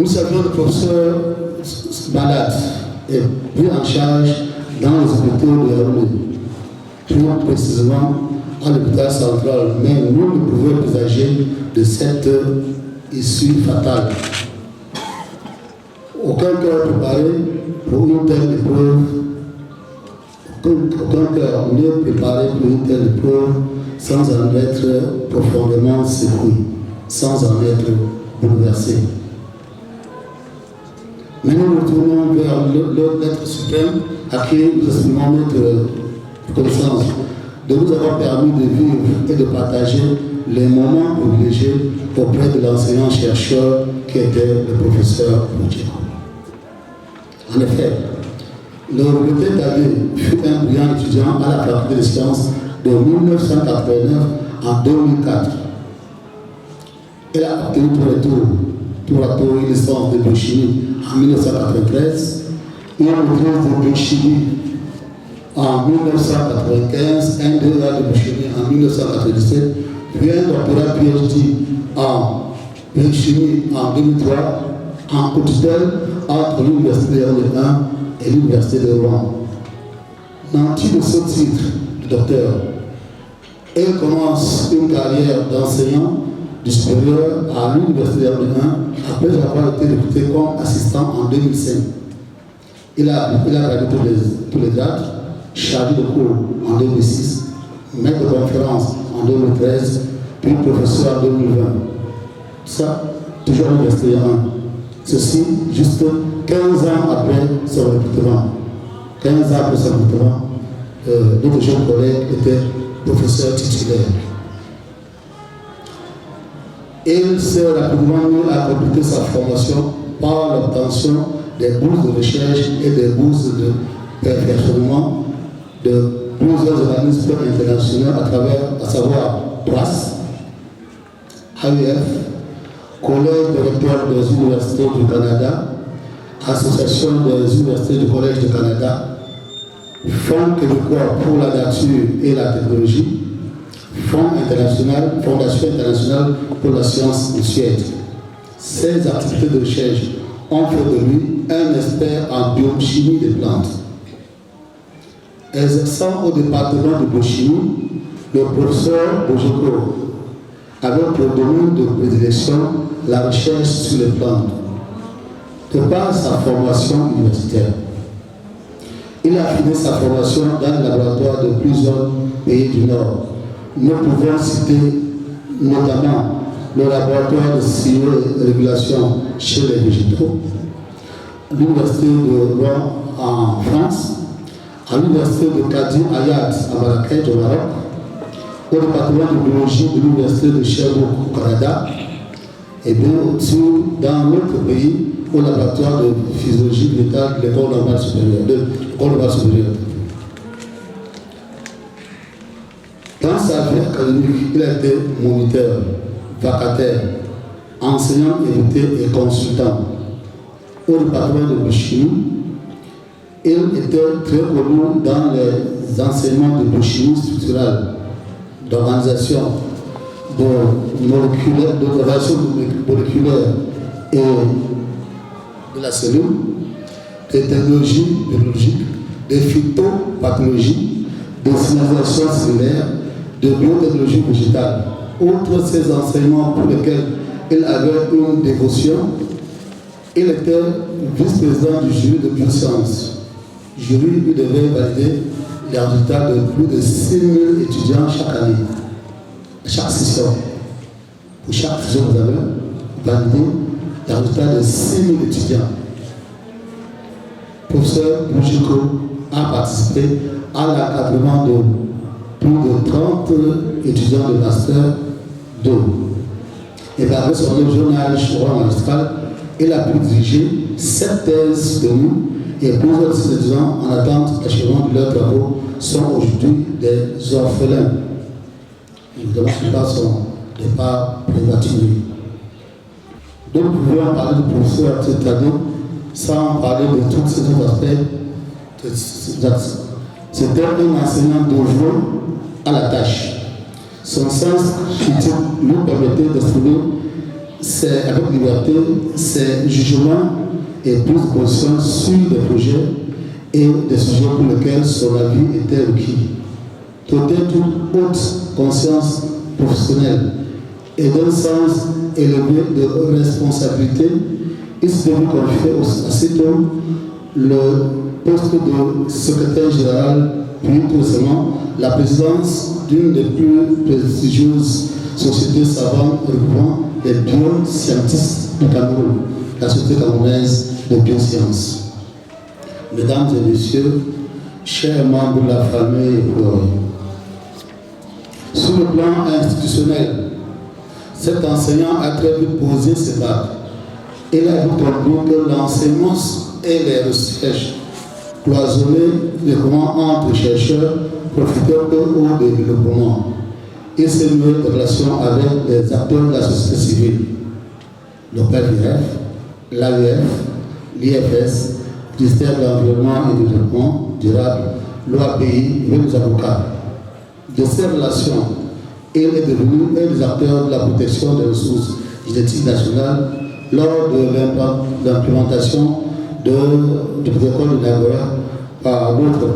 Nous savions le professeur malade et pris en charge dans les hôpitaux de Yaoundé, plus précisément à l'hôpital central, mais nous ne pouvions présager de cette issue fatale. Aucun cœur préparé pour une telle épreuve, aucun cœur n'est préparé pour une telle épreuve sans en être profondément secoué, sans en être bouleversé. Mais nous retournons vers l'être suprême à qui nous exprimons notre reconnaissance de nous avoir permis de vivre et de partager les moments privilégiés auprès de l'enseignant-chercheur qui était le professeur Boudjeko. En effet, le regretté Tadé fut un brillant étudiant à la faculté des sciences de 1989 à 2004. Il a obtenu tour à tour une licence de biochimie en 1993, une maîtrise de biochimie en 1995, un DEA de biochimie en 1997, puis un doctorat PhD en biochimie en 2003, en co-tutelle entre l'Université de Yaoundé 1 et l'Université de Rouen. Nanti de ce titre de docteur, il commence une carrière d'enseignant du supérieur à l'Université de Yaoundé 1 après avoir été recruté comme assistant en 2005. Il a gradué tous les grades, chargé de cours en 2006, maître de conférence en 2013, puis professeur en 2020. Ça, toujours à l'Université 1. Ceci, juste 15 ans après son recrutement. 15 ans après son recrutement, notre jeune collègue était professeur titulaire. Il s'est rapidement mis à compléter sa formation par l'obtention des bourses de recherche et des bourses de perfectionnement de plusieurs organismes internationaux à travers, à savoir PRAS, AUF, Collège des recteurs des universités du Canada, Association des universités du Collège du Canada, Fonds québécois pour la nature et la technologie, Fondation internationale pour la science de Suède. Ces activités de recherche ont fait de lui un expert en biochimie des plantes. Exerçant au département de biochimie, le professeur Boudjeko avait pour domaine de prédilection la recherche sur les plantes. De par sa formation universitaire, il a fini sa formation dans les laboratoires de plusieurs pays du Nord. Nous pouvons citer notamment le laboratoire de régulation chez les végétaux, l'université de Rouen en France, à l'université de Kadi Ayat à Marrakech au Maroc, au département de biologie de l'université de Sherbrooke au Canada, et bien au-dessus dans notre pays au laboratoire de physiologie de l'État de l'école normale supérieure. Dans sa vie académique, il a été moniteur, vacataire, enseignant invité et consultant. Au département de biochimie, il était très connu dans les enseignements de biochimie structurelle, d'organisation, d'observation moléculaire et de la cellule, des technologies biologiques, des phytopathologies, des signalisations cellulaires, de biotechnologie végétale. Outre ces enseignements pour lesquels il avait une dévotion, il était vice-président du jury de biosciences. Jury qui devait valider les résultats de plus de 6 000 étudiants chaque année, chaque session. Pour chaque session, vous avez validé les résultats de 6 000 étudiants. Le professeur Boudjeko a participé à l'encadrement de plus de 30 étudiants de master 2. Et avec son jeune âge magistral, il a pu diriger 7 thèses soutenues et plusieurs étudiants en attente d'achèvement de leurs travaux sont aujourd'hui des orphelins. Évidemment, ce n'est pas son départ prématuré. Donc, nous pouvons parler du professeur cette année sans parler de tous ces autres aspects. C'était un enseignant dévoué à la tâche. Son sens critique nous permettait d'exprimer c'est avec liberté, ses jugements et prise de position sur des projets et des sujets pour lesquels son avis était requis. Doté toute haute conscience professionnelle et d'un sens élevé de responsabilité, il s'est vu confier aussitôt le poste de secrétaire général, puis tout récemment la présidence d'une des plus prestigieuses sociétés savantes regroupant les bioscientistes du Cameroun, la Société camerounaise de biosciences. Mesdames et messieurs, chers membres de la famille, sur le plan institutionnel, cet enseignant a très vite posé ses bases. Il a compris que l'enseignement et les recherches cloisonnées entre chercheurs profitaient peu au développement. Il s'est mis en relation avec les acteurs de la société civile, le PLVF, l'AEF, l'IFS, le ministère de l'Environnement et du Développement durable, l'OAPI et les avocats. De ces relations, il est devenu un des acteurs de la protection des ressources génétiques nationales lors de l'implémentation du protocole de Nagoya par d'autres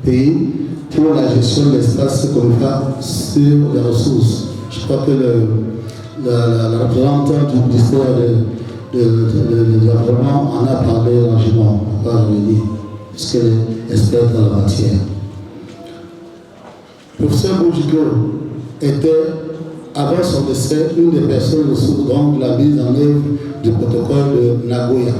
pays pour la gestion de l'espace conifère sur les ressources. Je crois que la représentante du ministère de l'Environnement en a parlé largement, puisqu'elle est experte dans la matière. Le professeur Boudjiko était, avant son décès, une des personnes ressources de la mise en œuvre du protocole de Nagoya.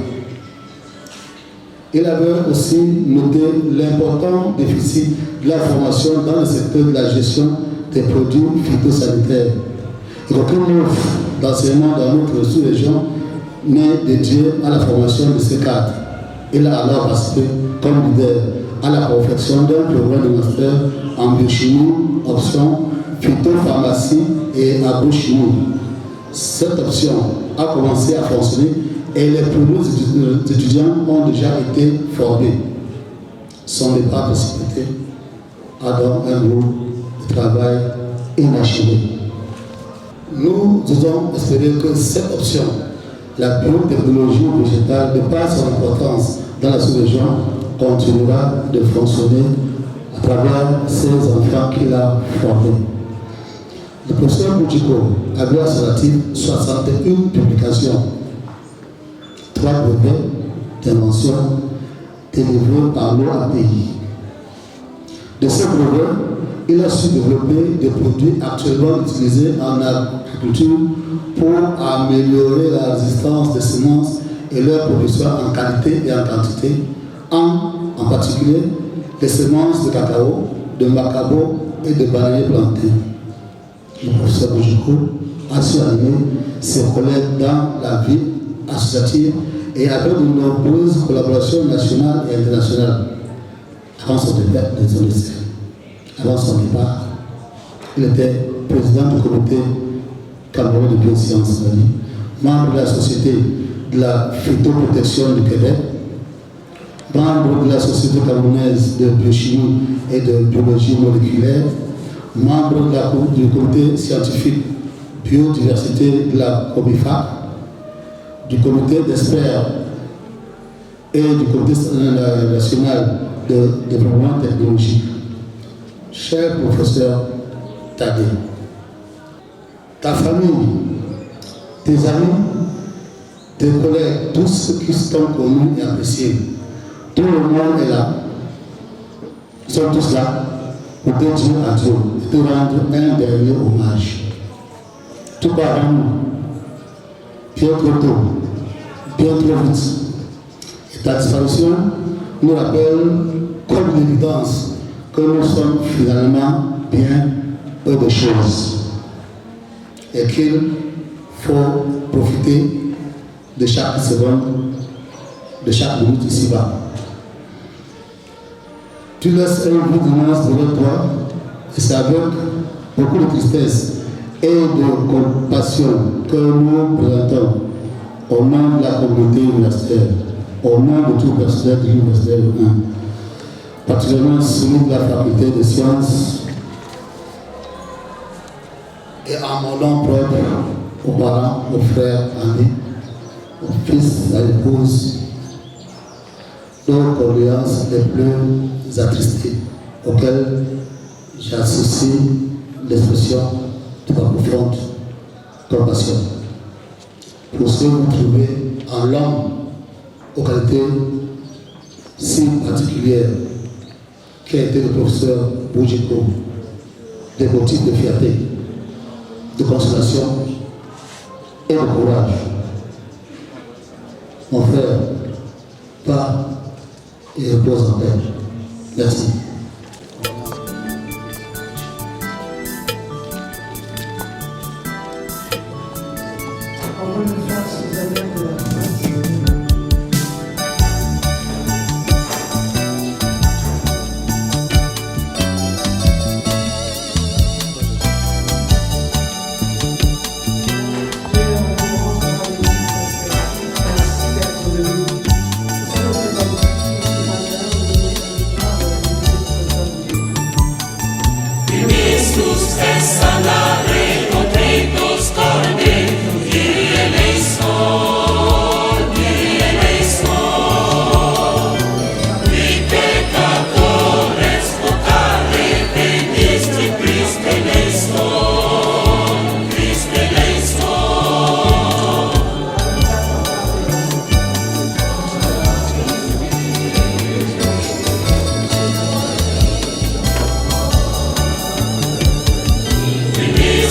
Il avait aussi noté l'important déficit de la formation dans le secteur de la gestion des produits phytosanitaires. Et aucune offre d'enseignement dans notre sous-région n'est dédiée à la formation de ces cadres. Il a alors participé comme leader à la confection d'un programme de master en biochimie, option phytopharmacie et agrochimie. Cette option a commencé à fonctionner et les premiers étudiants ont déjà été formés. Son départ précipité a donc un groupe de travail inachevé. Nous devons espérer que cette option, la biotechnologie végétale, de par son importance dans la sous-région, continuera de fonctionner à travers ces enfants qu'il a formés. Le professeur Boudjiko avait à son actif 61 publications, 3 brevets d'invention délivrés par l'OAPI. De ces brevets, il a su développer des produits actuellement utilisés en agriculture pour améliorer la résistance des semences et leur production en qualité et en quantité, en particulier les semences de cacao, de macabo et de bananier planté. Le professeur Boudjiko a su animer ses collègues dans la vie associative et avec de nombreuses collaborations nationales et internationales. Avant son départ, il était président du comité camerounais de biosciences, membre de la Société de la phytoprotection du Québec, membre de la Société camerounaise de biochimie et de biologie moléculaire, membre du comité scientifique biodiversité de la COMIFA, du comité d'experts et du comité national de développement technologique. Cher professeur Tadé, ta famille, tes amis, tes collègues, tous ceux qui sont connus et appréciés, tout le monde est là. Ils sont tous là pour te dire adieu et te rendre un dernier hommage. Tout par nous, bien trop tôt, bien trop vite. Et ta disparition nous rappelle comme une évidence que nous sommes finalement bien peu de choses et qu'il faut profiter de chaque seconde, de chaque minute ici-bas. Tu laisses un bout d'immense devant toi et c'est avec beaucoup de tristesse et de compassion que nous présentons au nom de la communauté universitaire, au nom de tout le personnel de l'Université 1, particulièrement celui de la faculté de sciences et en mon nom propre, aux parents, aux frères, amis, aux fils, à l'épouse, nos condoléances les plus attristées, auxquelles j'associe l'expression de ma profonde compassion. Pour ce que vous trouvez en l'homme aux qualités si particulières qu'a été le professeur Boudjeko, des motifs de fierté, de consolation et de courage. Mon frère, pars et repose en paix. Merci. Feliz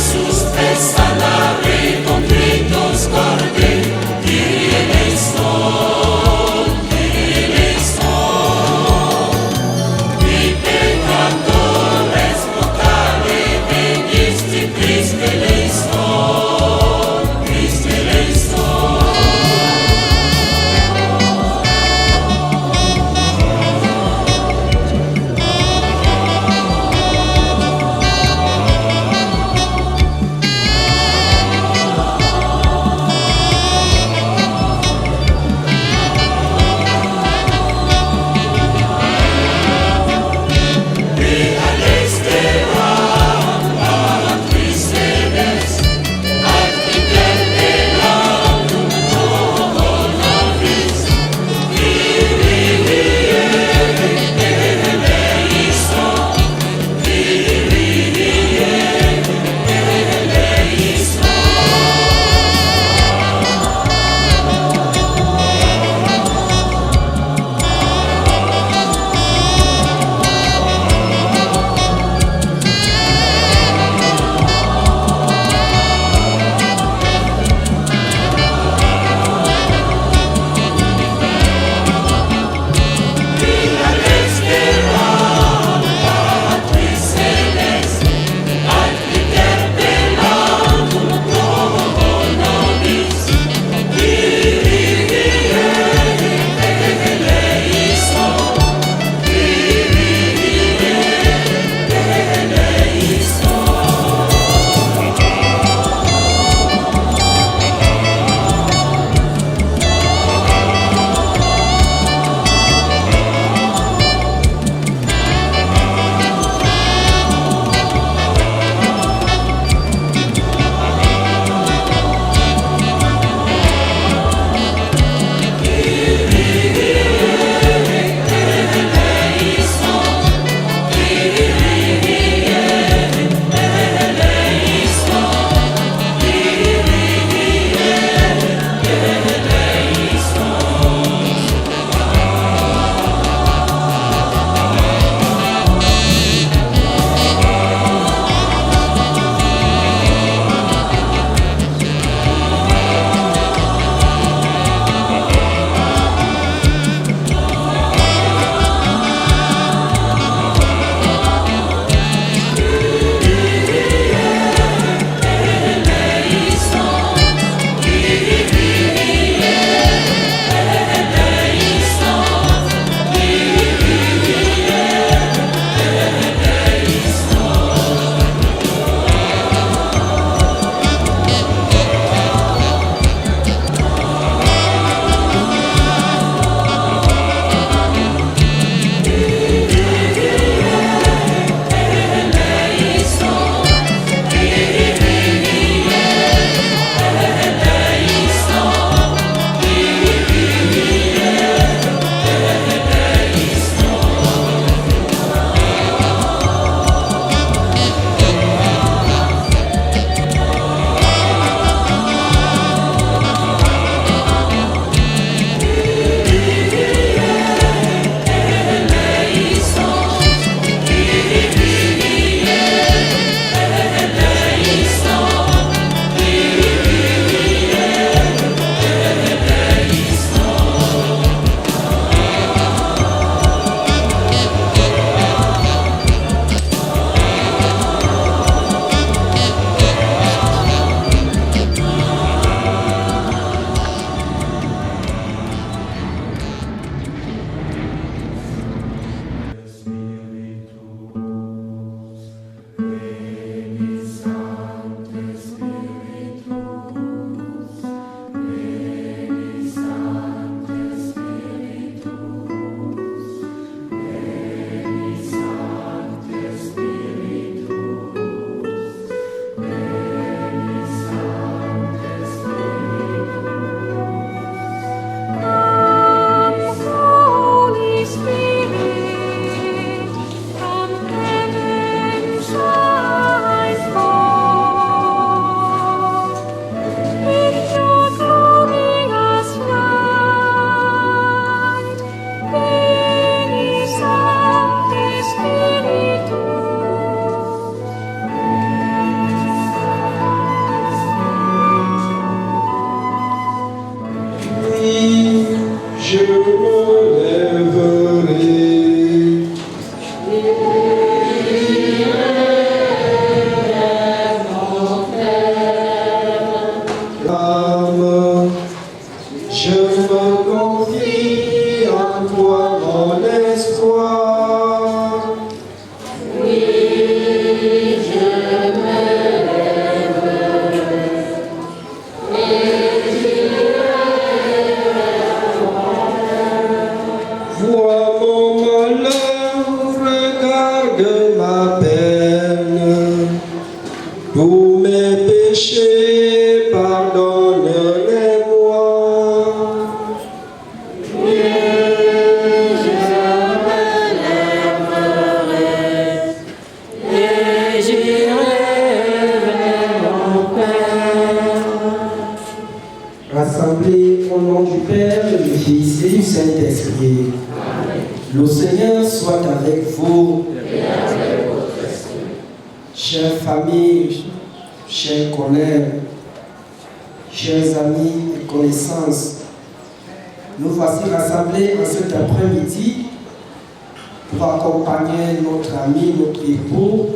Tous mes péchés, pardonne-les-moi. Rassemblés au nom du Père, du Fils et du Saint-Esprit. Le Seigneur soit avec vous. Et avec votre esprit. Chères familles, chers collègues, chers amis et connaissances, nous voici rassemblés en cet après-midi pour accompagner notre ami, notre époux,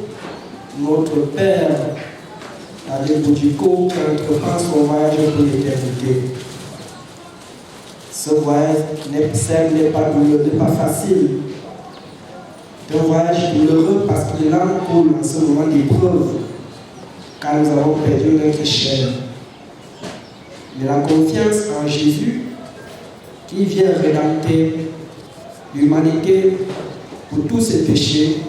notre père, Tadé Boudjiko, qui entreprend son voyage pour l'éternité. Ce voyage n'est pas douloureux, n'est pas facile. C'est un voyage douloureux parce que les larmes coulent en ce moment d'épreuve, car nous avons perdu notre chair. Mais la confiance en Jésus, qui vient rédempter l'humanité pour tous ses péchés,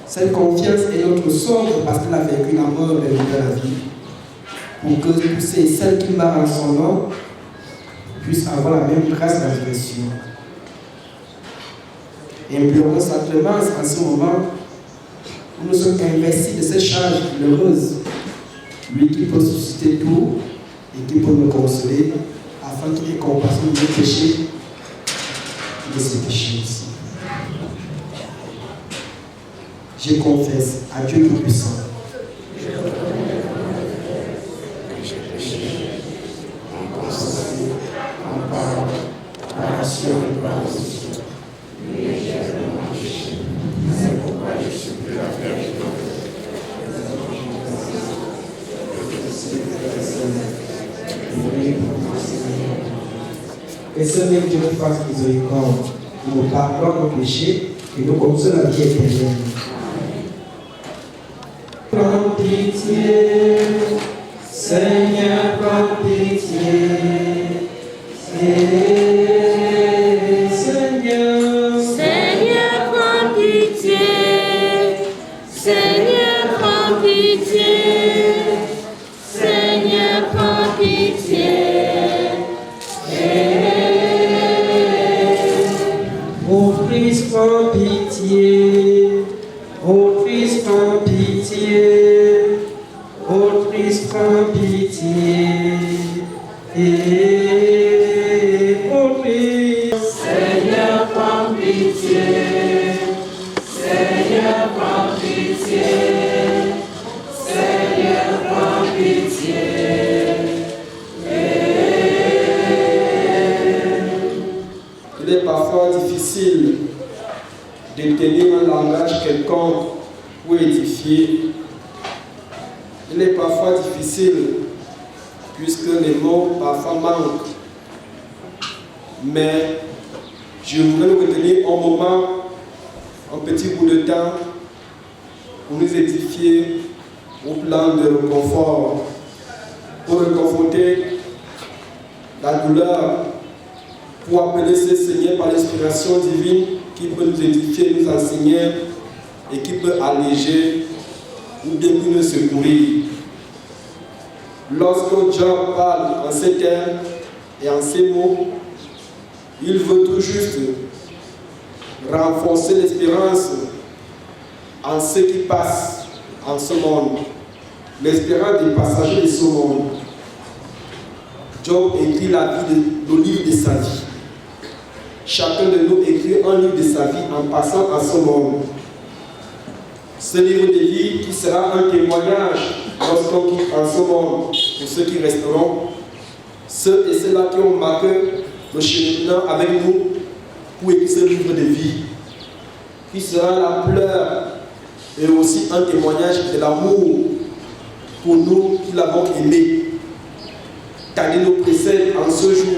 cette confiance est notre sauve parce qu'il a vécu la mort et la vie. Pour que tous ceux et celles qui meurent en son nom puissent avoir la même grâce de la résurrection. Implorons sa clémence en ce moment où nous sommes investis de cette charge douloureuse. Lui qui peut susciter tout et qui peut nous consoler afin qu'il ait compassion de nos péchés et de ses péchés aussi. Je confesse à Dieu Tout-Puissant. En pensée, en parole, par action et par omission, légèrement péché. C'est pourquoi je supplie la vérité. Que Seigneur Dieu nous fasse miséricorde, nous pardonne nos péchés et nous console la vie éternelle. Prends pitié, Seigneur, prends pitié. Seigneur, prends pitié. Seigneur, prends pitié. Seigneur, prends pitié. Ô Christ, prends pitié. Ô Christ, prends pitié. Ô Christ, prends pitié. Ô Christ, Seigneur, prends pitié. Seigneur, prends pitié. Seigneur, prends pitié. il est parfois difficile de tenir un langage quelconque pour édifier. Il est parfois difficile puisque les mots parfois manquent. Mais je voudrais nous retenir un moment, un petit bout de temps pour nous édifier au plan de réconfort, pour réconforter la douleur, pour appeler ce Seigneur par l'inspiration divine qui peut nous édifier, nous enseigner et qui peut alléger ou bien nous secourir. Lorsque Job parle en ces termes et en ces mots, il veut tout juste renforcer l'espérance en ce qui passe en ce monde, l'espérance des passagers de ce monde. Job écrit le livre de sa vie. Chacun de nous écrit un livre de sa vie en passant en ce monde. Ce livre de vie qui sera un témoignage lorsqu'on quitte en ce monde pour ceux qui resteront, ceux et ceux-là qui ont marqué le cheminement avec nous pour écrire ce livre de vie, qui sera la pleure et aussi un témoignage de l'amour pour nous qui l'avons aimé. Car il nous précède en ce jour.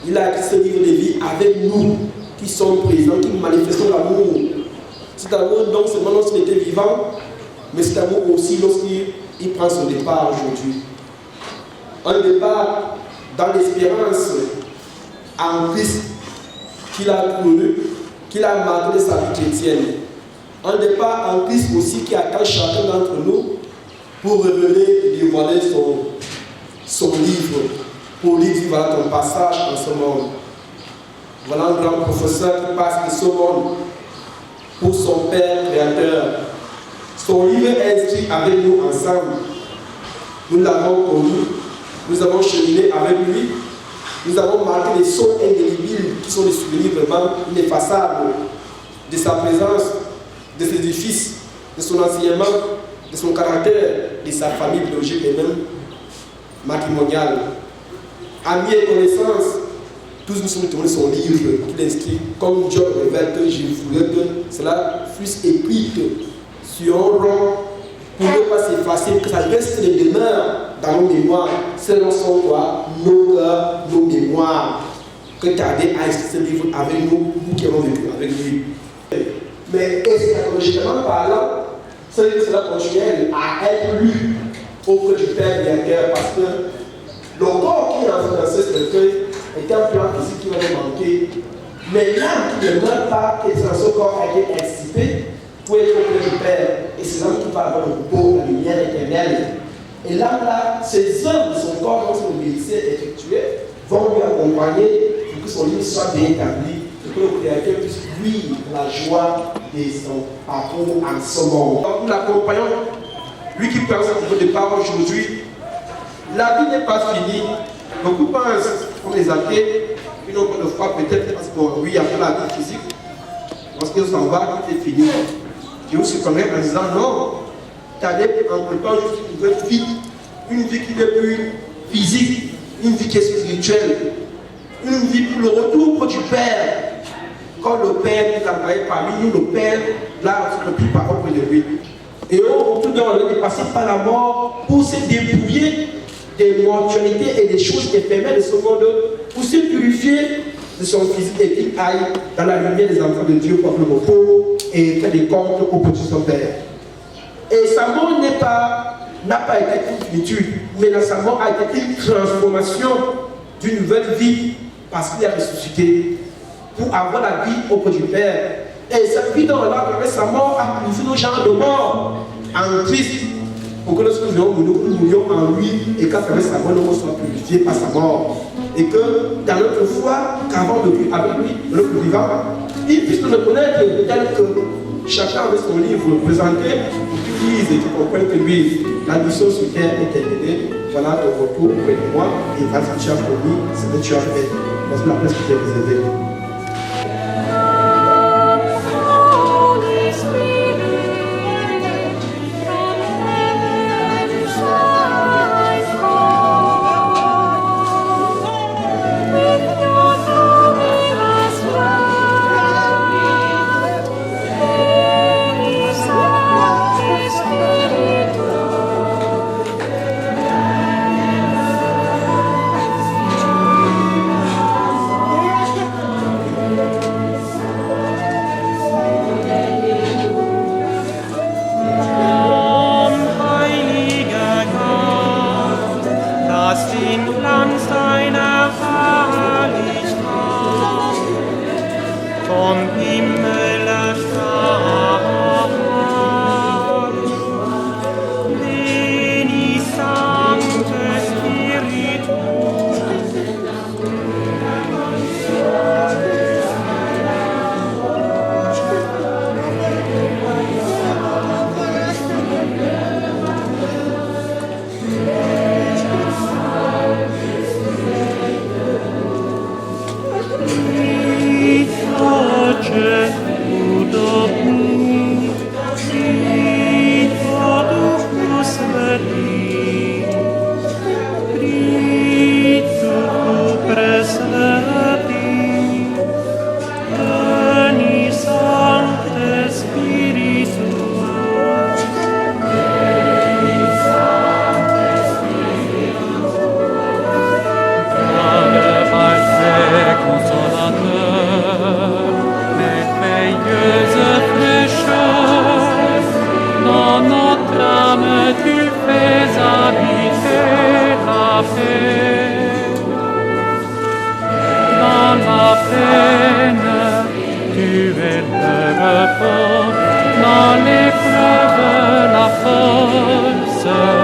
Il a écrit ce livre de vie avec nous qui sommes présents, qui manifestons l'amour. Cet amour non seulement lorsqu'il était vivant, mais cet amour aussi lorsqu'il prend son départ aujourd'hui. Un départ dans l'espérance en Christ qu'il a connu, qu'il a marqué de sa vie chrétienne. Un départ en Christ aussi qui attend chacun d'entre nous pour révéler et dévoiler son livre, pour lui dire voilà ton passage dans ce monde. Voilà un grand professeur qui passe de ce monde pour son Père Créateur. Son livre est inscrit avec nous ensemble. Nous l'avons connu, nous avons cheminé avec lui, nous avons marqué les sons indélébiles qui sont des souvenirs vraiment ineffaçables de sa présence, de ses édifices, de son enseignement, de son caractère, de sa famille biologique et même matrimoniale. Amis et connaissances, tous nous sommes tournés son livre, tout inscrit, comme Job révèle que je voulais que cela fût écrit sur un rond pour ne pas s'effacer, que ça reste les demeures dans nos mémoires. Seulement sont quoi? Nos cœurs, nos mémoires. Que Tadé a écrit ce livre avec nous, nous qui avons vécu avec lui. Mais eschatologiquement parlant, ce livre sera continuel à être lu auprès du Père Créateur, parce que le corps qui est dans ce cercueil est un plan physique qui va nous manquer. Mais l'âme qui ne meurt pas, qui est dans ce corps, a été extirpée pour être auprès du Père. Et c'est l'âme qui va avoir le repos, la lumière éternelle. Et l'âme-là, ces œuvres de son corps, dans son ministère effectué, vont lui accompagner pour que son livre soit bien établi, pour que le Créateur puisse vivre la joie de son parcours en ce monde. Donc nous l'accompagnons, lui qui pense un peu de parole aujourd'hui. La vie n'est pas finie. Beaucoup pensent, comme les athées, une autre fois peut-être parce que oui, après la vie physique, lorsqu'ils s'en va, tout est fini. Je vous surprendrai en disant non, Tadé en préparant juste une nouvelle vie, une vie qui n'est plus physique, une vie qui est spirituelle, une vie pour le retour du Père. Quand le Père nous a envoyé parmi nous, le Père, là, on ne peut pas auprès de lui. Et on retourne dans le passé par la mort pour se dépouiller des mortalités et des choses éphémères de ce monde, pour se purifier de son physique et qu'il aille dans la lumière des enfants de Dieu pour le repos et faire des comptes auprès de son Père. Et sa mort n'a pas été une finitude, mais sa mort a été une transformation d'une nouvelle vie parce qu'il a ressuscité pour avoir la vie auprès du Père. Et cette vie dans la avec sa mort a purifié nos gens de mort en Christ pour que lorsque nous mourions en lui et qu'à travers sa mort, nous soyons purifiés par sa mort. Et que dans notre foi, qu'avant de vivre avec lui, notre vivant, il puisse nous connaître tel que chacun avec son livre présenté, qui disent et qui comprennent que lui, la mission sur terre est terminée. Voilà ton retour auprès de moi et vas ce que tu as promis, ce que tu as fait. Parce que la place qui t'est réservée. Dans l'épreuve, la force.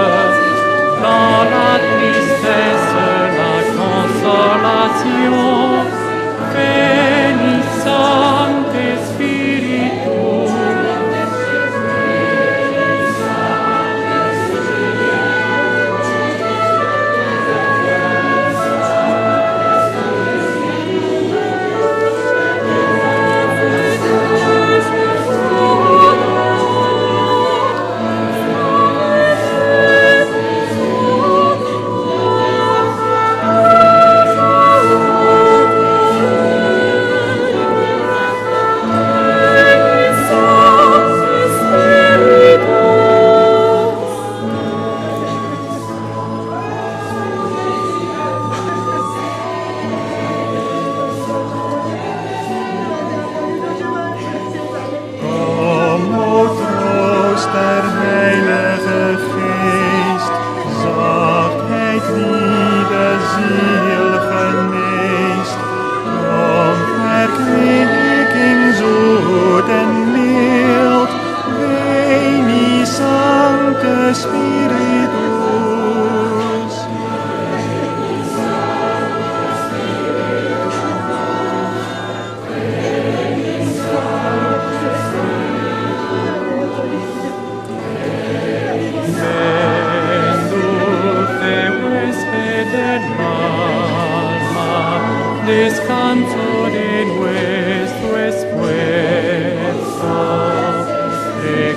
descanso de nuestro esfuerzo,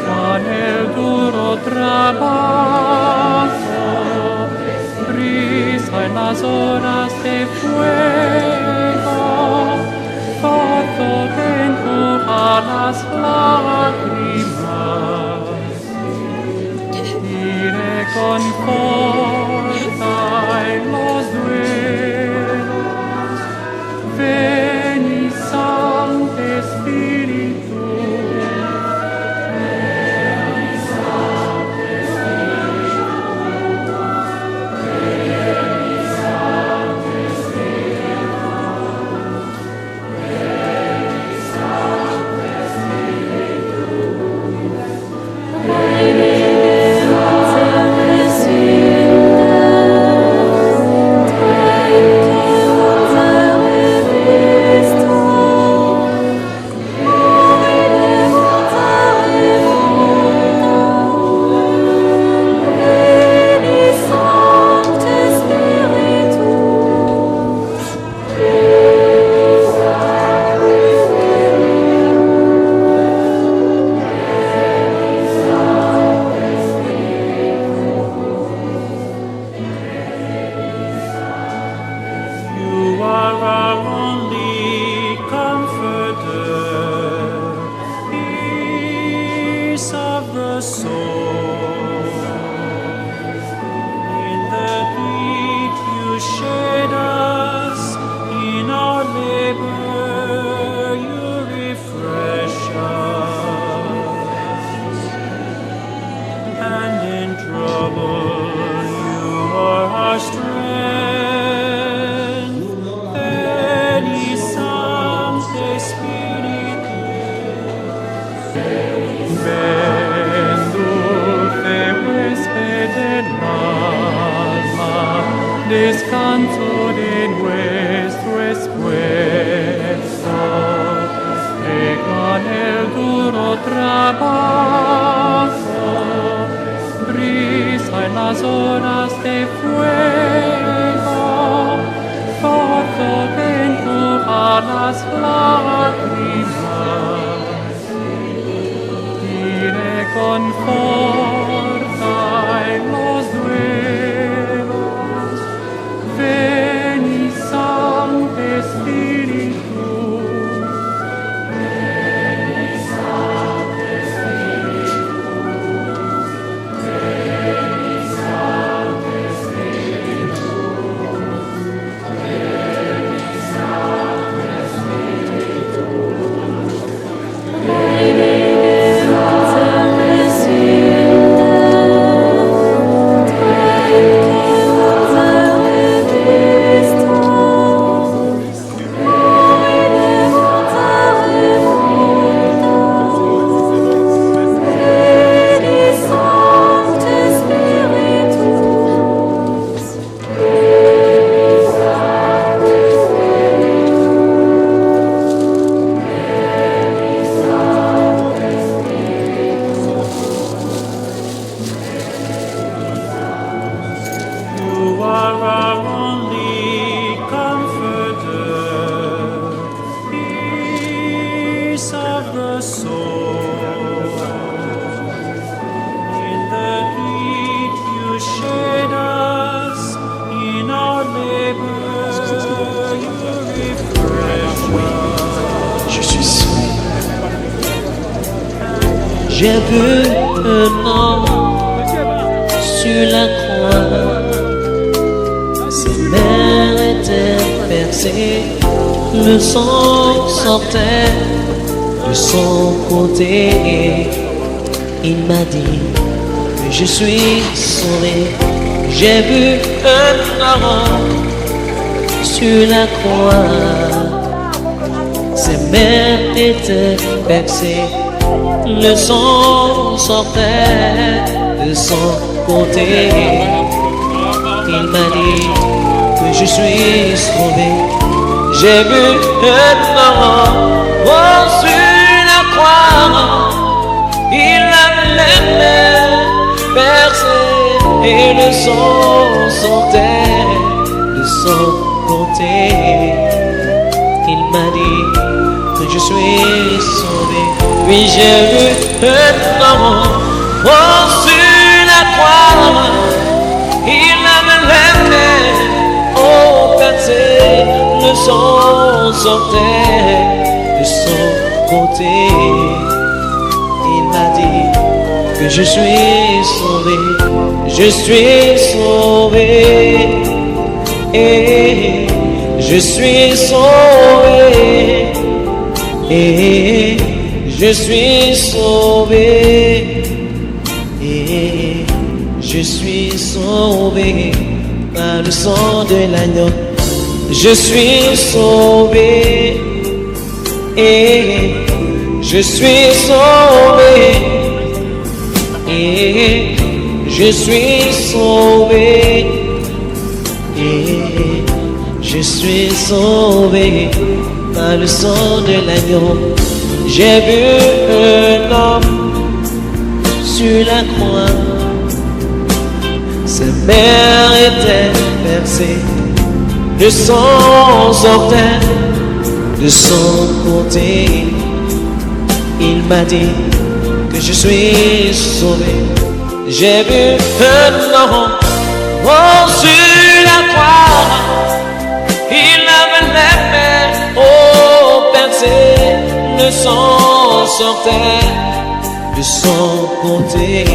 con el duro trabajo, brisa en las horas de fuego, gozo que empuja las lágrimas y reconforta en los duelos. Ven y Santo Espíritu. Descanso de nuestro esfuerzo, que con el duro trabajo, brisa en las horas de fuego, gozo que empuja las lágrimas y reconforta en los duelos. Ven y Santo Espíritu. Ven y Santo Espíritu. Ven y Santo Espíritu. Ven y Santo Espíritu. Ven y Santo Espíritu. J'ai vu un homme sur la croix, ses mains étaient percées, le sang sortait de son côté. Il m'a dit que je suis sauvé. J'ai vu un homme sur la croix, ses mains étaient percées, le sang sortait de son côté. Il m'a dit que je suis sauvé. J'ai vu un homme sur la croix, il avait les mains percées et le sang sortait de son côté. il m'a dit que je suis sauvé. Puis j'ai vu un homme sur la croix, il avait les mains au percé, le sang sortait de son côté. Il m'a dit que je suis sauvé, je suis sauvé, et je suis sauvé, et je suis sauvé, et je suis sauvé par le sang de l'agneau. Je suis sauvé, et je suis sauvé, et je suis sauvé, et je suis sauvé par le sang de l'agneau. J'ai vu un homme sur la croix, sa mère était percée, le sang sortait de son côté. Il m'a dit que je suis sauvé. J'ai vu un homme sur la croix, il avait les mains au percé, le sang sortait de son côté.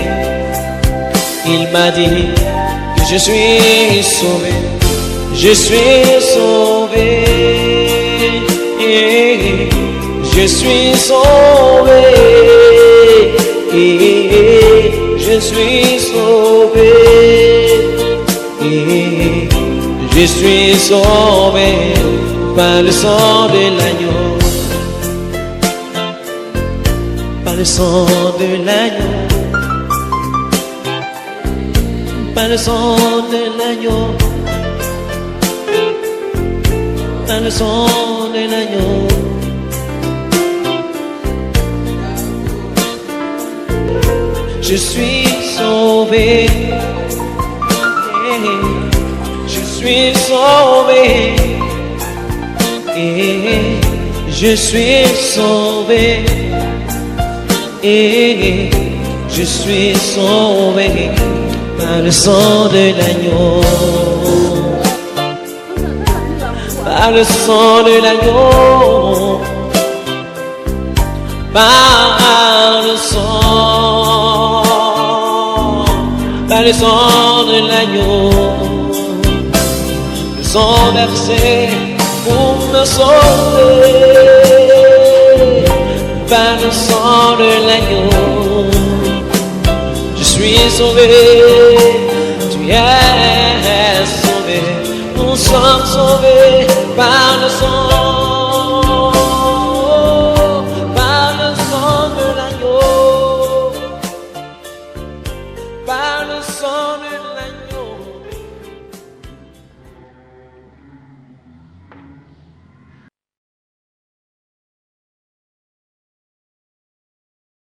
Il m'a dit que je suis sauvé, je suis sauvé, et je suis sauvé, et je suis sauvé, et je suis sauvé par le sang de l'agneau, par le sang de l'agneau, par le sang de l'agneau, par le sang de l'agneau. Je suis sauvé, je suis sauvé, et je suis sauvé, et je suis sauvé par le sang de l'agneau, par le sang de l'agneau, par le sang, par le sang de l'agneau, le sang versé pour me sauver, par le sang de l'agneau, je suis sauvé, tu es sauvé, nous sommes sauvés.